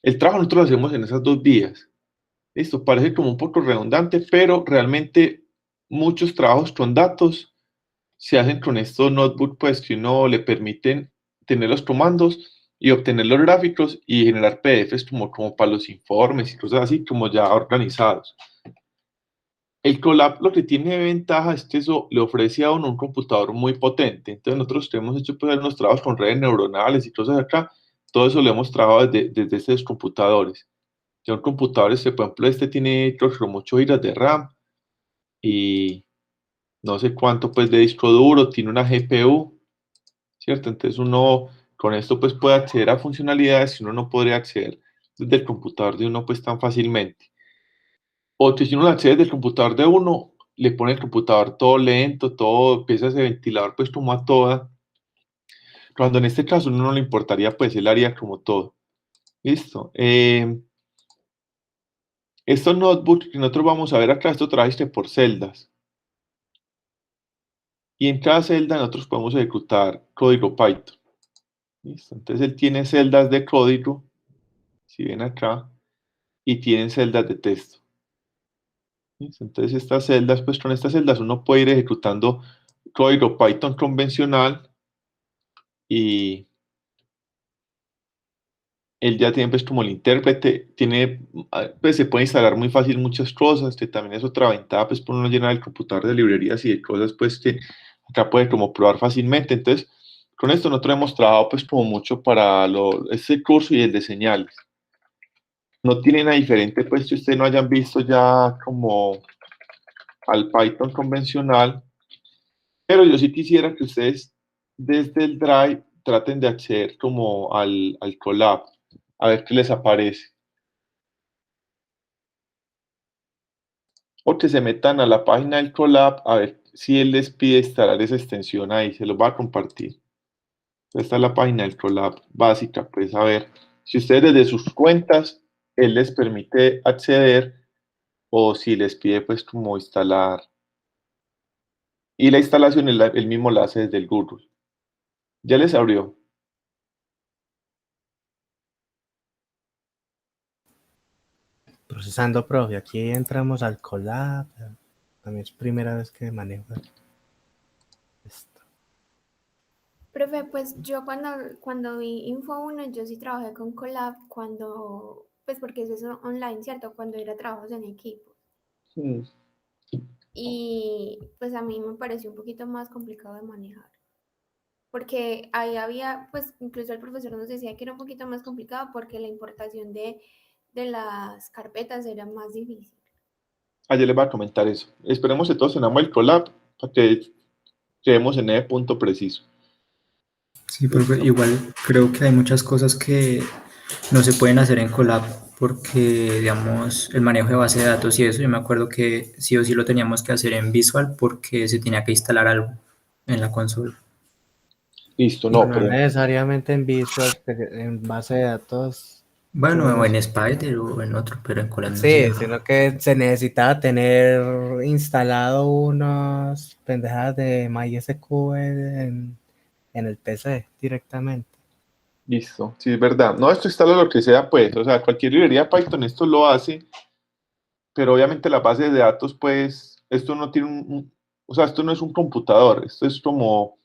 El trabajo nosotros lo hacemos en esas dos vías. Listo, parece como un poco redundante, pero realmente muchos trabajos con datos se hacen con estos notebooks, pues que uno le permiten tener los comandos y obtener los gráficos y generar PDFs como para los informes y cosas así, como ya organizados. El Colab lo que tiene de ventaja es que eso le ofrece a uno un computador muy potente. Entonces nosotros hemos hecho pues unos trabajos con redes neuronales y cosas acá. Todo eso lo hemos trabajado desde estos computadores. Son computadores, por ejemplo, este tiene creo que como 8 GB de RAM y no sé cuánto pues de disco duro, tiene una GPU, ¿cierto? Entonces uno con esto pues puede acceder a funcionalidades que uno no podría acceder desde el computador de uno pues tan fácilmente. O que si uno accede desde el computador de uno, le pone el computador todo lento, todo, empieza ese ventilador pues como a toda. Cuando en este caso uno no le importaría, pues él haría como todo. Listo. Estos notebooks que nosotros vamos a ver acá, esto trae por celdas. Y en cada celda nosotros podemos ejecutar código Python. ¿Listo? Entonces él tiene celdas de código, si ven acá, y tienen celdas de texto. ¿Listo? Entonces estas celdas, pues con estas celdas uno puede ir ejecutando código Python convencional y él ya tiene pues como el intérprete, tiene, pues se puede instalar muy fácil muchas cosas, que también es otra ventaja pues por no llenar el computador de librerías y de cosas pues que acá puede como probar fácilmente. Entonces con esto nosotros hemos trabajado pues como mucho para este curso y el de señales. No tiene nada diferente pues que ustedes no hayan visto ya como al Python convencional, pero yo sí quisiera que ustedes desde el Drive traten de acceder como al Colab, a ver qué les aparece. O que se metan a la página del Colab a ver si él les pide instalar esa extensión ahí, se los va a compartir. Esta es la página del Colab básica, pues a ver si ustedes desde sus cuentas él les permite acceder o si les pide pues como instalar. Y la instalación él mismo la hace desde el Google. Ya les abrió. Procesando, profe. Aquí entramos al Colab. También es primera vez que manejo esto. Profe, pues yo cuando vi Info 1, yo sí trabajé con Colab pues porque eso es online, ¿cierto? Cuando era trabajos en equipo. Mm. Y pues a mí me pareció un poquito más complicado de manejar. Porque ahí había, pues incluso el profesor nos decía que era un poquito más complicado porque la importación de las carpetas era más difícil. Ayer les va a comentar eso. Esperemos que todos tenemos el Colab para que quedemos en ese punto preciso. Sí, porque igual creo que hay muchas cosas que no se pueden hacer en Colab porque, digamos, el manejo de base de datos y eso, yo me acuerdo que sí o sí lo teníamos que hacer en Visual porque se tenía que instalar algo en la consola. Listo, No, no, no pero necesariamente en Visual, en base de datos. Bueno, o en Pues, Spider o en otro, pero en Colab no se sí, dejaba. sino que se necesitaba tener instalado unas pendejadas de MySQL en el PC directamente. listo, sí es verdad. No, esto instala lo que sea, pues, o sea, cualquier librería Python esto lo hace, pero obviamente la base de datos, pues, esto no tiene o sea, esto no es un computador, esto es como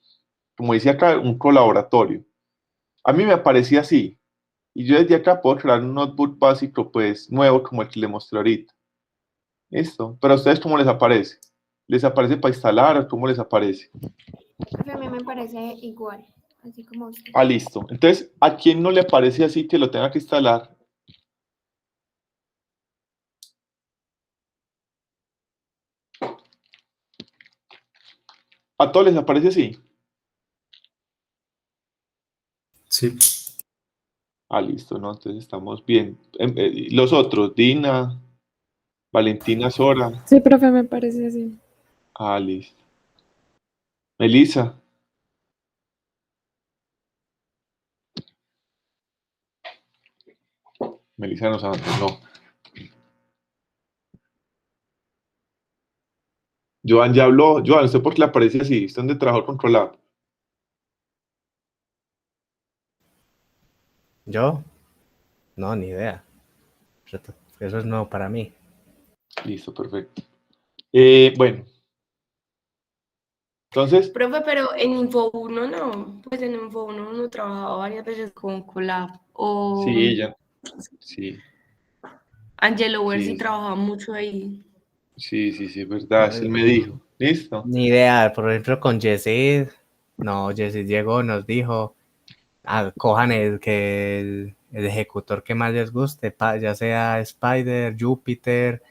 decía acá, un colaboratorio. A mí me parecía así, y yo desde acá puedo crear un notebook básico, pues, nuevo, como el que le mostré ahorita. Listo, pero a ustedes, ¿cómo les aparece? ¿Les aparece para instalar o cómo les aparece? Profe, a mí me parece igual, así como usted. Ah, listo. Entonces, ¿a quién no le parece así que lo tenga que instalar? ¿A todos les aparece así? Sí. Ah, listo, ¿no? Entonces estamos bien. Los otros, Dina, Valentina, Sora. Sí, profe, me parece así. Ah, listo. Melissa. Melissa nos abandonó. Joan ya habló. Joan, ¿usted por qué le aparece así? ¿Usted dónde trabajó con Colab? ¿Yo? No, ni idea. Eso es nuevo para mí. Listo, perfecto. Bueno, entonces, Profe, pero en Info 1 no, pues en Info 1 uno trabajaba varias veces con Colab o sí, ella. Sí, Angelo Ver sí sí. trabajaba mucho ahí. Sí, sí, sí, es verdad, él me dijo. ¿Listo? Ni idea, por ejemplo, con Jessid, no, Jessid llegó, nos dijo, cojan el ejecutor que más les guste, ya sea Spider, Jupyter,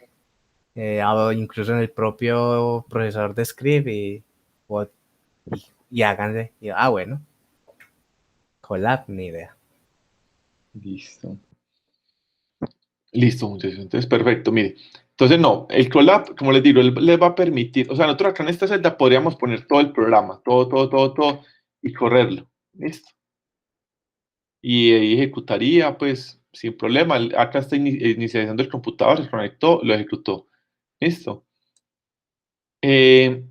o incluso en el propio procesador de script o- y háganle. Y, bueno, Colab, ni idea. Listo. Listo, muchachos. Entonces, perfecto, mire. Entonces, no, el Colab, como les digo, él les va a permitir, o sea, nosotros acá en esta celda podríamos poner todo el programa, todo, y correrlo. Listo. Y ahí ejecutaría, pues, sin problema. Acá está inicializando el computador, se conectó, lo ejecutó. Listo. Eh,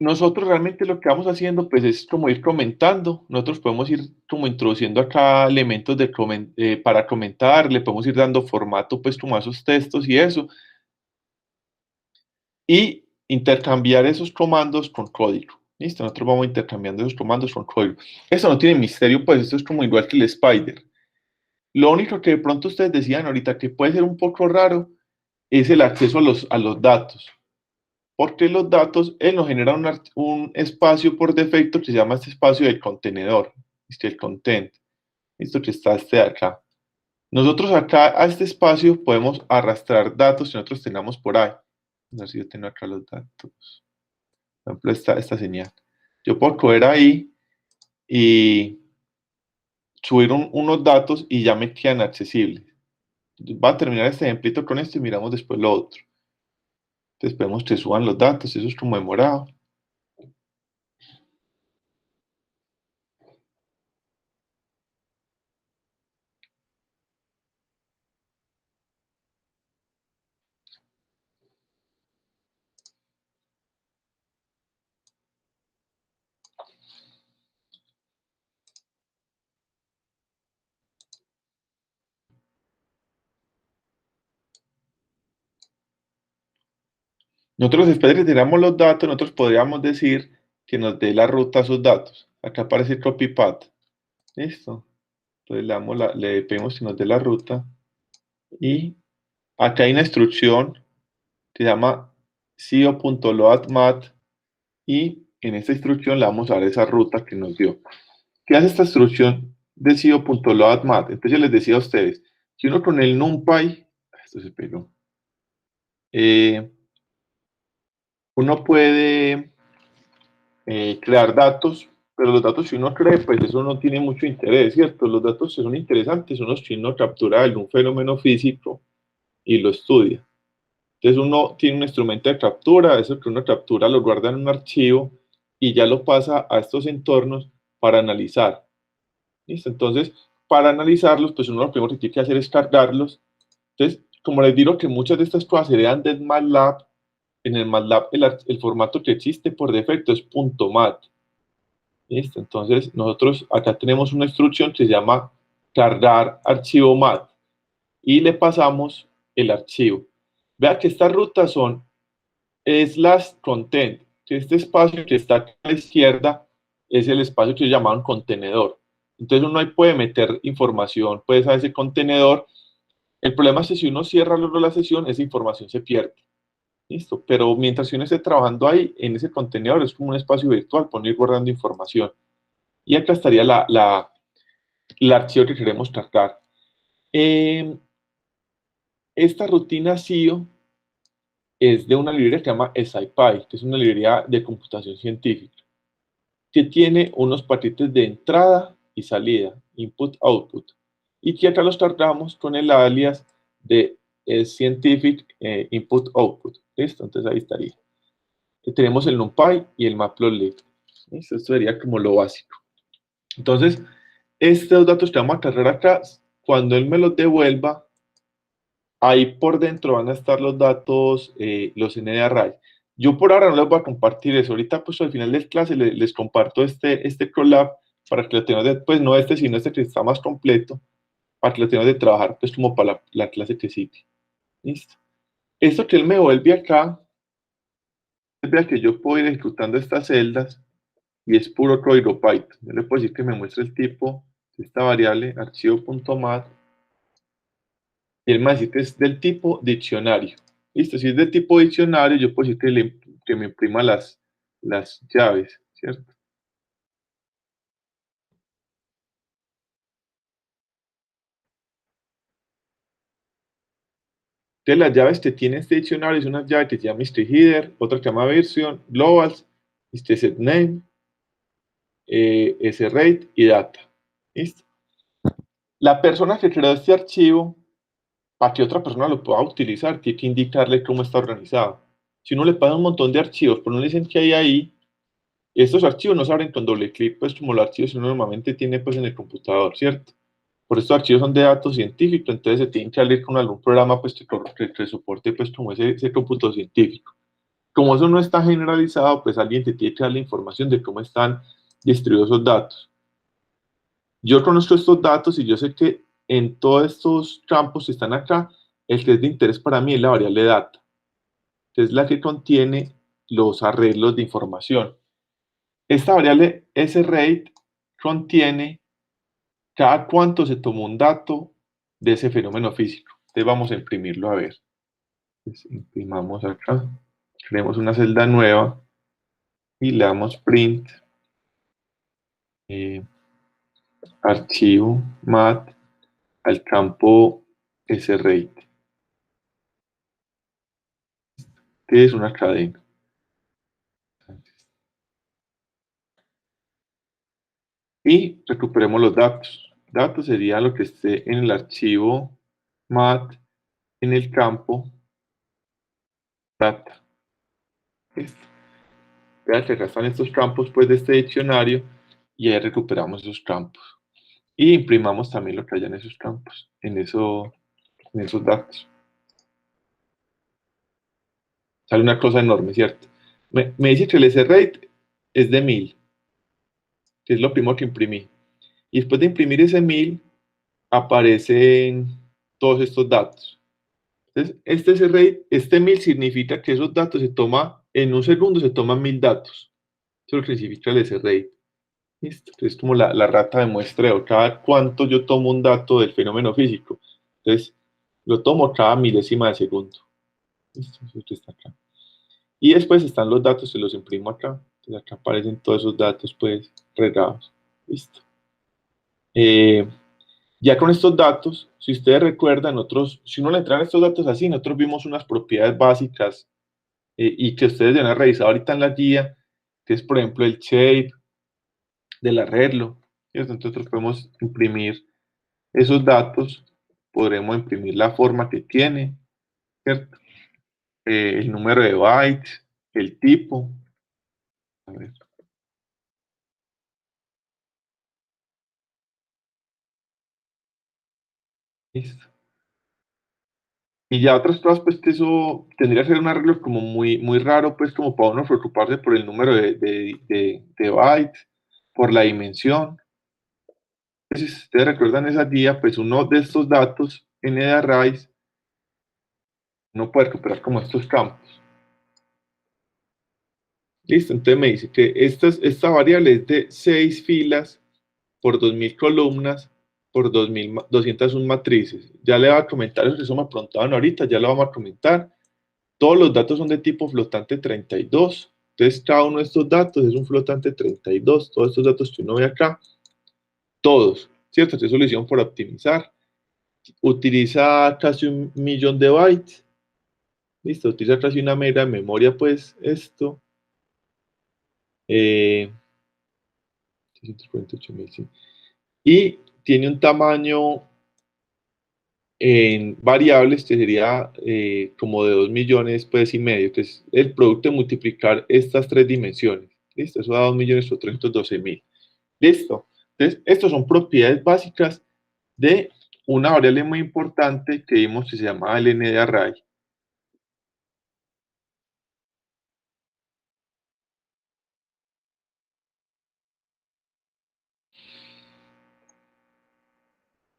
Nosotros realmente lo que vamos haciendo pues es como ir comentando, nosotros podemos ir como introduciendo acá elementos para comentar, le podemos ir dando formato pues como a esos textos y eso, y intercambiar esos comandos con código. Listo, nosotros vamos intercambiando esos comandos con código. Eso no tiene misterio, pues esto es como igual que el Spider. Lo único que de pronto ustedes decían ahorita que puede ser un poco raro es el acceso a los datos. Porque los datos, él nos genera un espacio por defecto que se llama este espacio del contenedor, el content, esto que está este de acá. Nosotros acá a este espacio podemos arrastrar datos que nosotros tengamos por ahí. A ver si yo tengo acá los datos. Por ejemplo, esta señal. Yo puedo coger ahí y subir unos datos y ya me quedan accesibles. Va a terminar este ejemplito con esto y miramos después lo otro. Entonces podemos que suban los datos, eso es como demorado. Nosotros después de que tiramos los datos, nosotros podríamos decir que nos dé la ruta a esos datos. Acá aparece copy path. Listo. Entonces le pedimos que nos dé la ruta. Y acá hay una instrucción que se llama cio.loadmat. Y en esta instrucción le vamos a dar esa ruta que nos dio. ¿Qué hace esta instrucción de cio.loadmat? Entonces yo les decía a ustedes, si uno con el NumPy, esto se pegó, uno puede crear datos, pero los datos que uno cree, pues eso no tiene mucho interés, ¿cierto? Los datos que son interesantes son los que uno captura de algún fenómeno físico y lo estudia. Entonces uno tiene un instrumento de captura, eso que uno captura lo guarda en un archivo y ya lo pasa a estos entornos para analizar. ¿Listo? Entonces, para analizarlos, pues uno lo primero que tiene que hacer es cargarlos. Entonces, como les digo que muchas de estas cosas se heredan del MATLAB, en el MATLAB el formato que existe por defecto es .mat. ¿Listo? Entonces, nosotros acá tenemos una instrucción que se llama cargar archivo mat y le pasamos el archivo. Vea que estas rutas es las content, que este espacio que está a la izquierda es el espacio que llamaban contenedor. Entonces uno ahí puede meter información pues a ese contenedor. El problema es que si uno cierra luego la sesión, esa información se pierde. Listo, pero mientras uno esté trabajando ahí, en ese contenedor es como un espacio virtual, para ir guardando información. Y acá estaría el archivo que queremos cargar. Esta rutina CIO es de una librería que se llama SciPy, que es una librería de computación científica, que tiene unos paquetes de entrada y salida, input-output, y que acá los cargamos con el alias de Scientific Input-Output. ¿Listo? Entonces ahí estaría. Tenemos el NumPy y el Matplotlib. ¿Listo? Esto sería como lo básico. Entonces, estos datos que vamos a cargar acá, cuando él me los devuelva, ahí por dentro van a estar los datos, los ND-Array. Yo por ahora no les voy a compartir eso. Ahorita, pues al final de clase les comparto este Colab para que lo tengan pues no este, sino este que está más completo, para que lo tengan de trabajar, pues como para la clase que sigue. ¿Listo? Esto que él me vuelve acá, es que yo puedo ir ejecutando estas celdas y es puro código Python. Yo le puedo decir que me muestre el tipo de esta variable, archivo.mat, Y él me va a decir que es del tipo diccionario. Listo, si es del tipo diccionario, yo puedo decir que me imprima las llaves, ¿cierto? Entonces, las llaves que tiene este diccionario es una llave que se llama history header, otra que se llama version, globals, este set name, srate y data. ¿Listo? La persona que creó este archivo, para que otra persona lo pueda utilizar, tiene que indicarle cómo está organizado. Si uno le pasa un montón de archivos, pero no le dicen que hay ahí, estos archivos no se abren con doble clic, pues como los archivos uno normalmente tiene pues en el computador, ¿cierto? Por estos archivos son de datos científicos, entonces se tienen que abrir con algún programa pues que soporte pues como ese cómputo científico. Como eso no está generalizado, pues alguien te tiene que dar la información de cómo están distribuidos esos datos. Yo conozco estos datos y yo sé que en todos estos campos que están acá, el que es de interés para mí es la variable data, que es la que contiene los arreglos de información. Esta variable srate contiene cada cuánto se tomó un dato de ese fenómeno físico. Entonces vamos a imprimirlo a ver. Entonces, imprimamos acá, creemos una celda nueva y le damos print, archivo, mat, al campo srate, que es una cadena. Y recuperemos los datos. Datos sería lo que esté en el archivo mat en el campo data. Listo. Vean que acá están estos campos pues, de este diccionario y ahí recuperamos esos campos. Y imprimamos también lo que haya en esos campos, en esos datos. Sale una cosa enorme, ¿cierto? Me dice que el srate es de 1000, que es lo primero que imprimí. Y después de imprimir ese 1000, aparecen todos estos datos. Entonces, este srate, este 1000 significa que esos datos se toma, en un segundo se toman 1000 datos. Eso es lo que significa el srate. ¿Listo? Es como la rata de muestreo. Cada cuánto yo tomo un dato del fenómeno físico. Entonces, lo tomo cada milésima de segundo. ¿Listo? Eso está acá. Y después están los datos, se los imprimo acá. Entonces, acá aparecen todos esos datos, pues, regados. Listo. Ya con estos datos, si ustedes recuerdan, si uno le entrega estos datos así, nosotros vimos unas propiedades básicas y que ustedes deben haber revisado ahorita en la guía, que es, por ejemplo, el shape del arreglo. ¿Cierto? Entonces, nosotros podemos imprimir esos datos, podremos imprimir la forma que tiene, ¿cierto? El número de bytes, el tipo. A ver. Listo. Y ya otras cosas, pues que eso tendría que ser un arreglo como muy, muy raro, pues como para uno preocuparse por el número de bytes, por la dimensión. Entonces, si ustedes recuerdan esa guía, pues uno de estos datos en el arrays, uno puede recuperar como estos campos. Listo, entonces me dice que esta variable es de 6 filas por 2000 columnas por 2201 matrices. Ya le voy a comentar eso me preguntaban ahorita, ya lo vamos a comentar. Todos los datos son de tipo flotante 32. Entonces, cada uno de estos datos es un flotante 32. Todos estos datos que uno ve acá, todos, ¿cierto? Esta solución por optimizar. Utiliza casi 1.000.000 de bytes. Listo, utiliza casi una mega memoria, pues, esto. 648.000, sí. Y tiene un tamaño en variables que sería como de 2 millones pues y medio, que es el producto de multiplicar estas tres dimensiones. ¿Listo? Eso da 2.312.000. ¿Listo? Entonces, estas son propiedades básicas de una variable muy importante que vimos que se llama ln de array.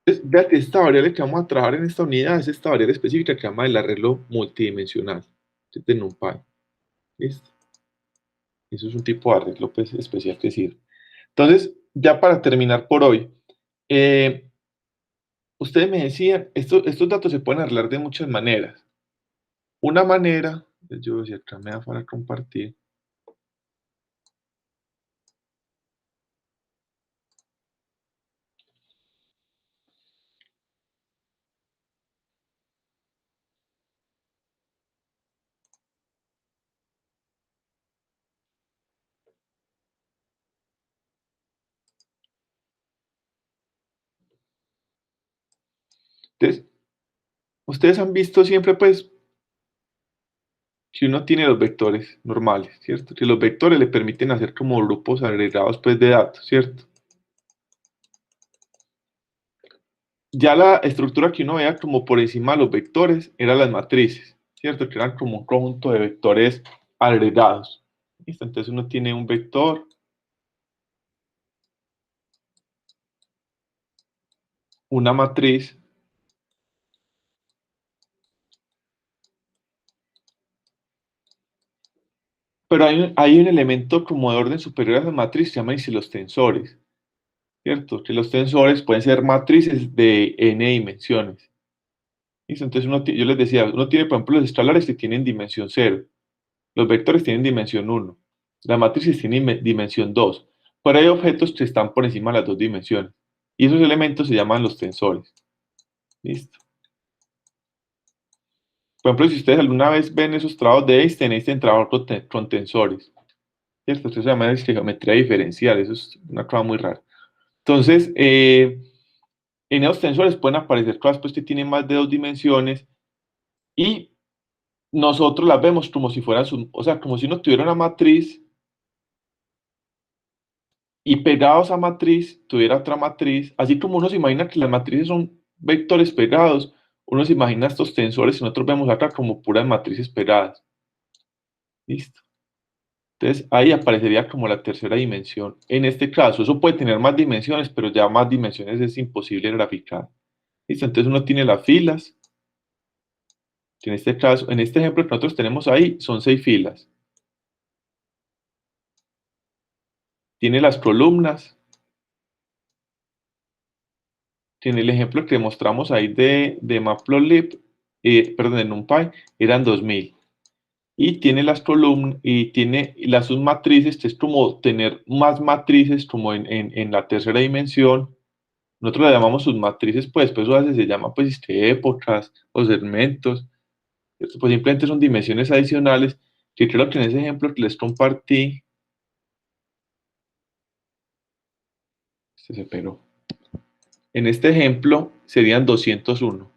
Entonces, vea que esta variable que vamos a trabajar en esta unidad es esta variable específica que se llama el arreglo multidimensional de NumPy. ¿Listo? Eso es un tipo de arreglo pues, especial que sirve. Entonces, ya para terminar por hoy, ustedes me decían, estos datos se pueden arreglar de muchas maneras. Una manera, yo decía acá me da para compartir. Entonces, ustedes han visto siempre, pues, que uno tiene los vectores normales, ¿cierto? Que los vectores le permiten hacer como grupos agregados, pues, de datos, ¿cierto? Ya la estructura que uno veía como por encima de los vectores eran las matrices, ¿cierto? Que eran como un conjunto de vectores agregados. ¿Listo? Entonces uno tiene un vector, una matriz, pero hay un elemento como de orden superior a esa matriz, se llaman los tensores, ¿cierto? Que los tensores pueden ser matrices de n dimensiones. ¿Listo? Entonces yo les decía, uno tiene, por ejemplo, los escalares que tienen dimensión 0, los vectores tienen dimensión 1, las matrices tienen dimensión 2, pero hay objetos que están por encima de las dos dimensiones, y esos elementos se llaman los tensores. ¿Listo? Por ejemplo, si ustedes alguna vez ven esos trabajos de Einstein trabaja con tensores, ¿cierto? Esto se llama geometría diferencial, eso es una cosa muy rara. Entonces, en esos tensores pueden aparecer cosas pues, que tienen más de dos dimensiones, y nosotros las vemos como si fueran, o sea, como si uno tuviera una matriz y pegados a matriz tuviera otra matriz, así como uno se imagina que las matrices son vectores pegados, uno se imagina estos tensores y nosotros vemos acá como puras matrices pegadas. ¿Listo? Entonces ahí aparecería como la tercera dimensión. En este caso, eso puede tener más dimensiones, pero ya más dimensiones es imposible graficar. ¿Listo? Entonces uno tiene las filas, que en este caso, en este ejemplo que nosotros tenemos ahí, son 6 filas. Tiene las columnas, tiene el ejemplo que mostramos ahí de Matplotlib, perdón, de NumPy, eran 2000. Y tiene las columnas, y tiene las submatrices, que es como tener más matrices como en la tercera dimensión. Nosotros la llamamos submatrices, pues eso a veces se llama pues épocas o segmentos. Esto, pues simplemente son dimensiones adicionales, que creo que en ese ejemplo que les compartí, se pegó. En este ejemplo serían 201.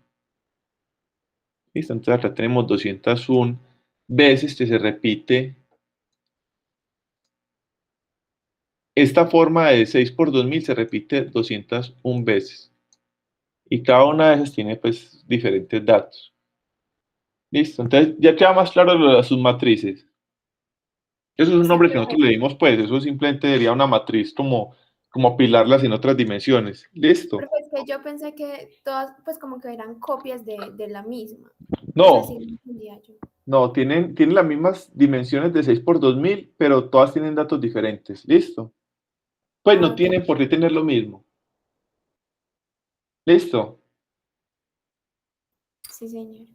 ¿Listo? Entonces acá tenemos 201 veces que se repite esta forma de 6 por 2000 se repite 201 veces. Y cada una de esas tiene pues diferentes datos. ¿Listo? Entonces ya queda más claro lo de las submatrices. Eso es un Sí, nombre que nosotros le dimos, pues, eso simplemente sería una matriz como apilarlas en otras dimensiones. ¿Listo? porque es que yo pensé que todas, pues como que eran copias de la misma. Pues No, así lo entendía yo. no, tienen las mismas dimensiones de 6 por 2000, pero todas tienen datos diferentes. ¿Listo? Pues Ah, no ok. tienen por qué tener lo mismo. ¿Listo? Sí, señor.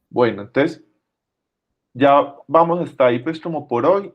Bueno, entonces ya vamos hasta ahí pues como por hoy.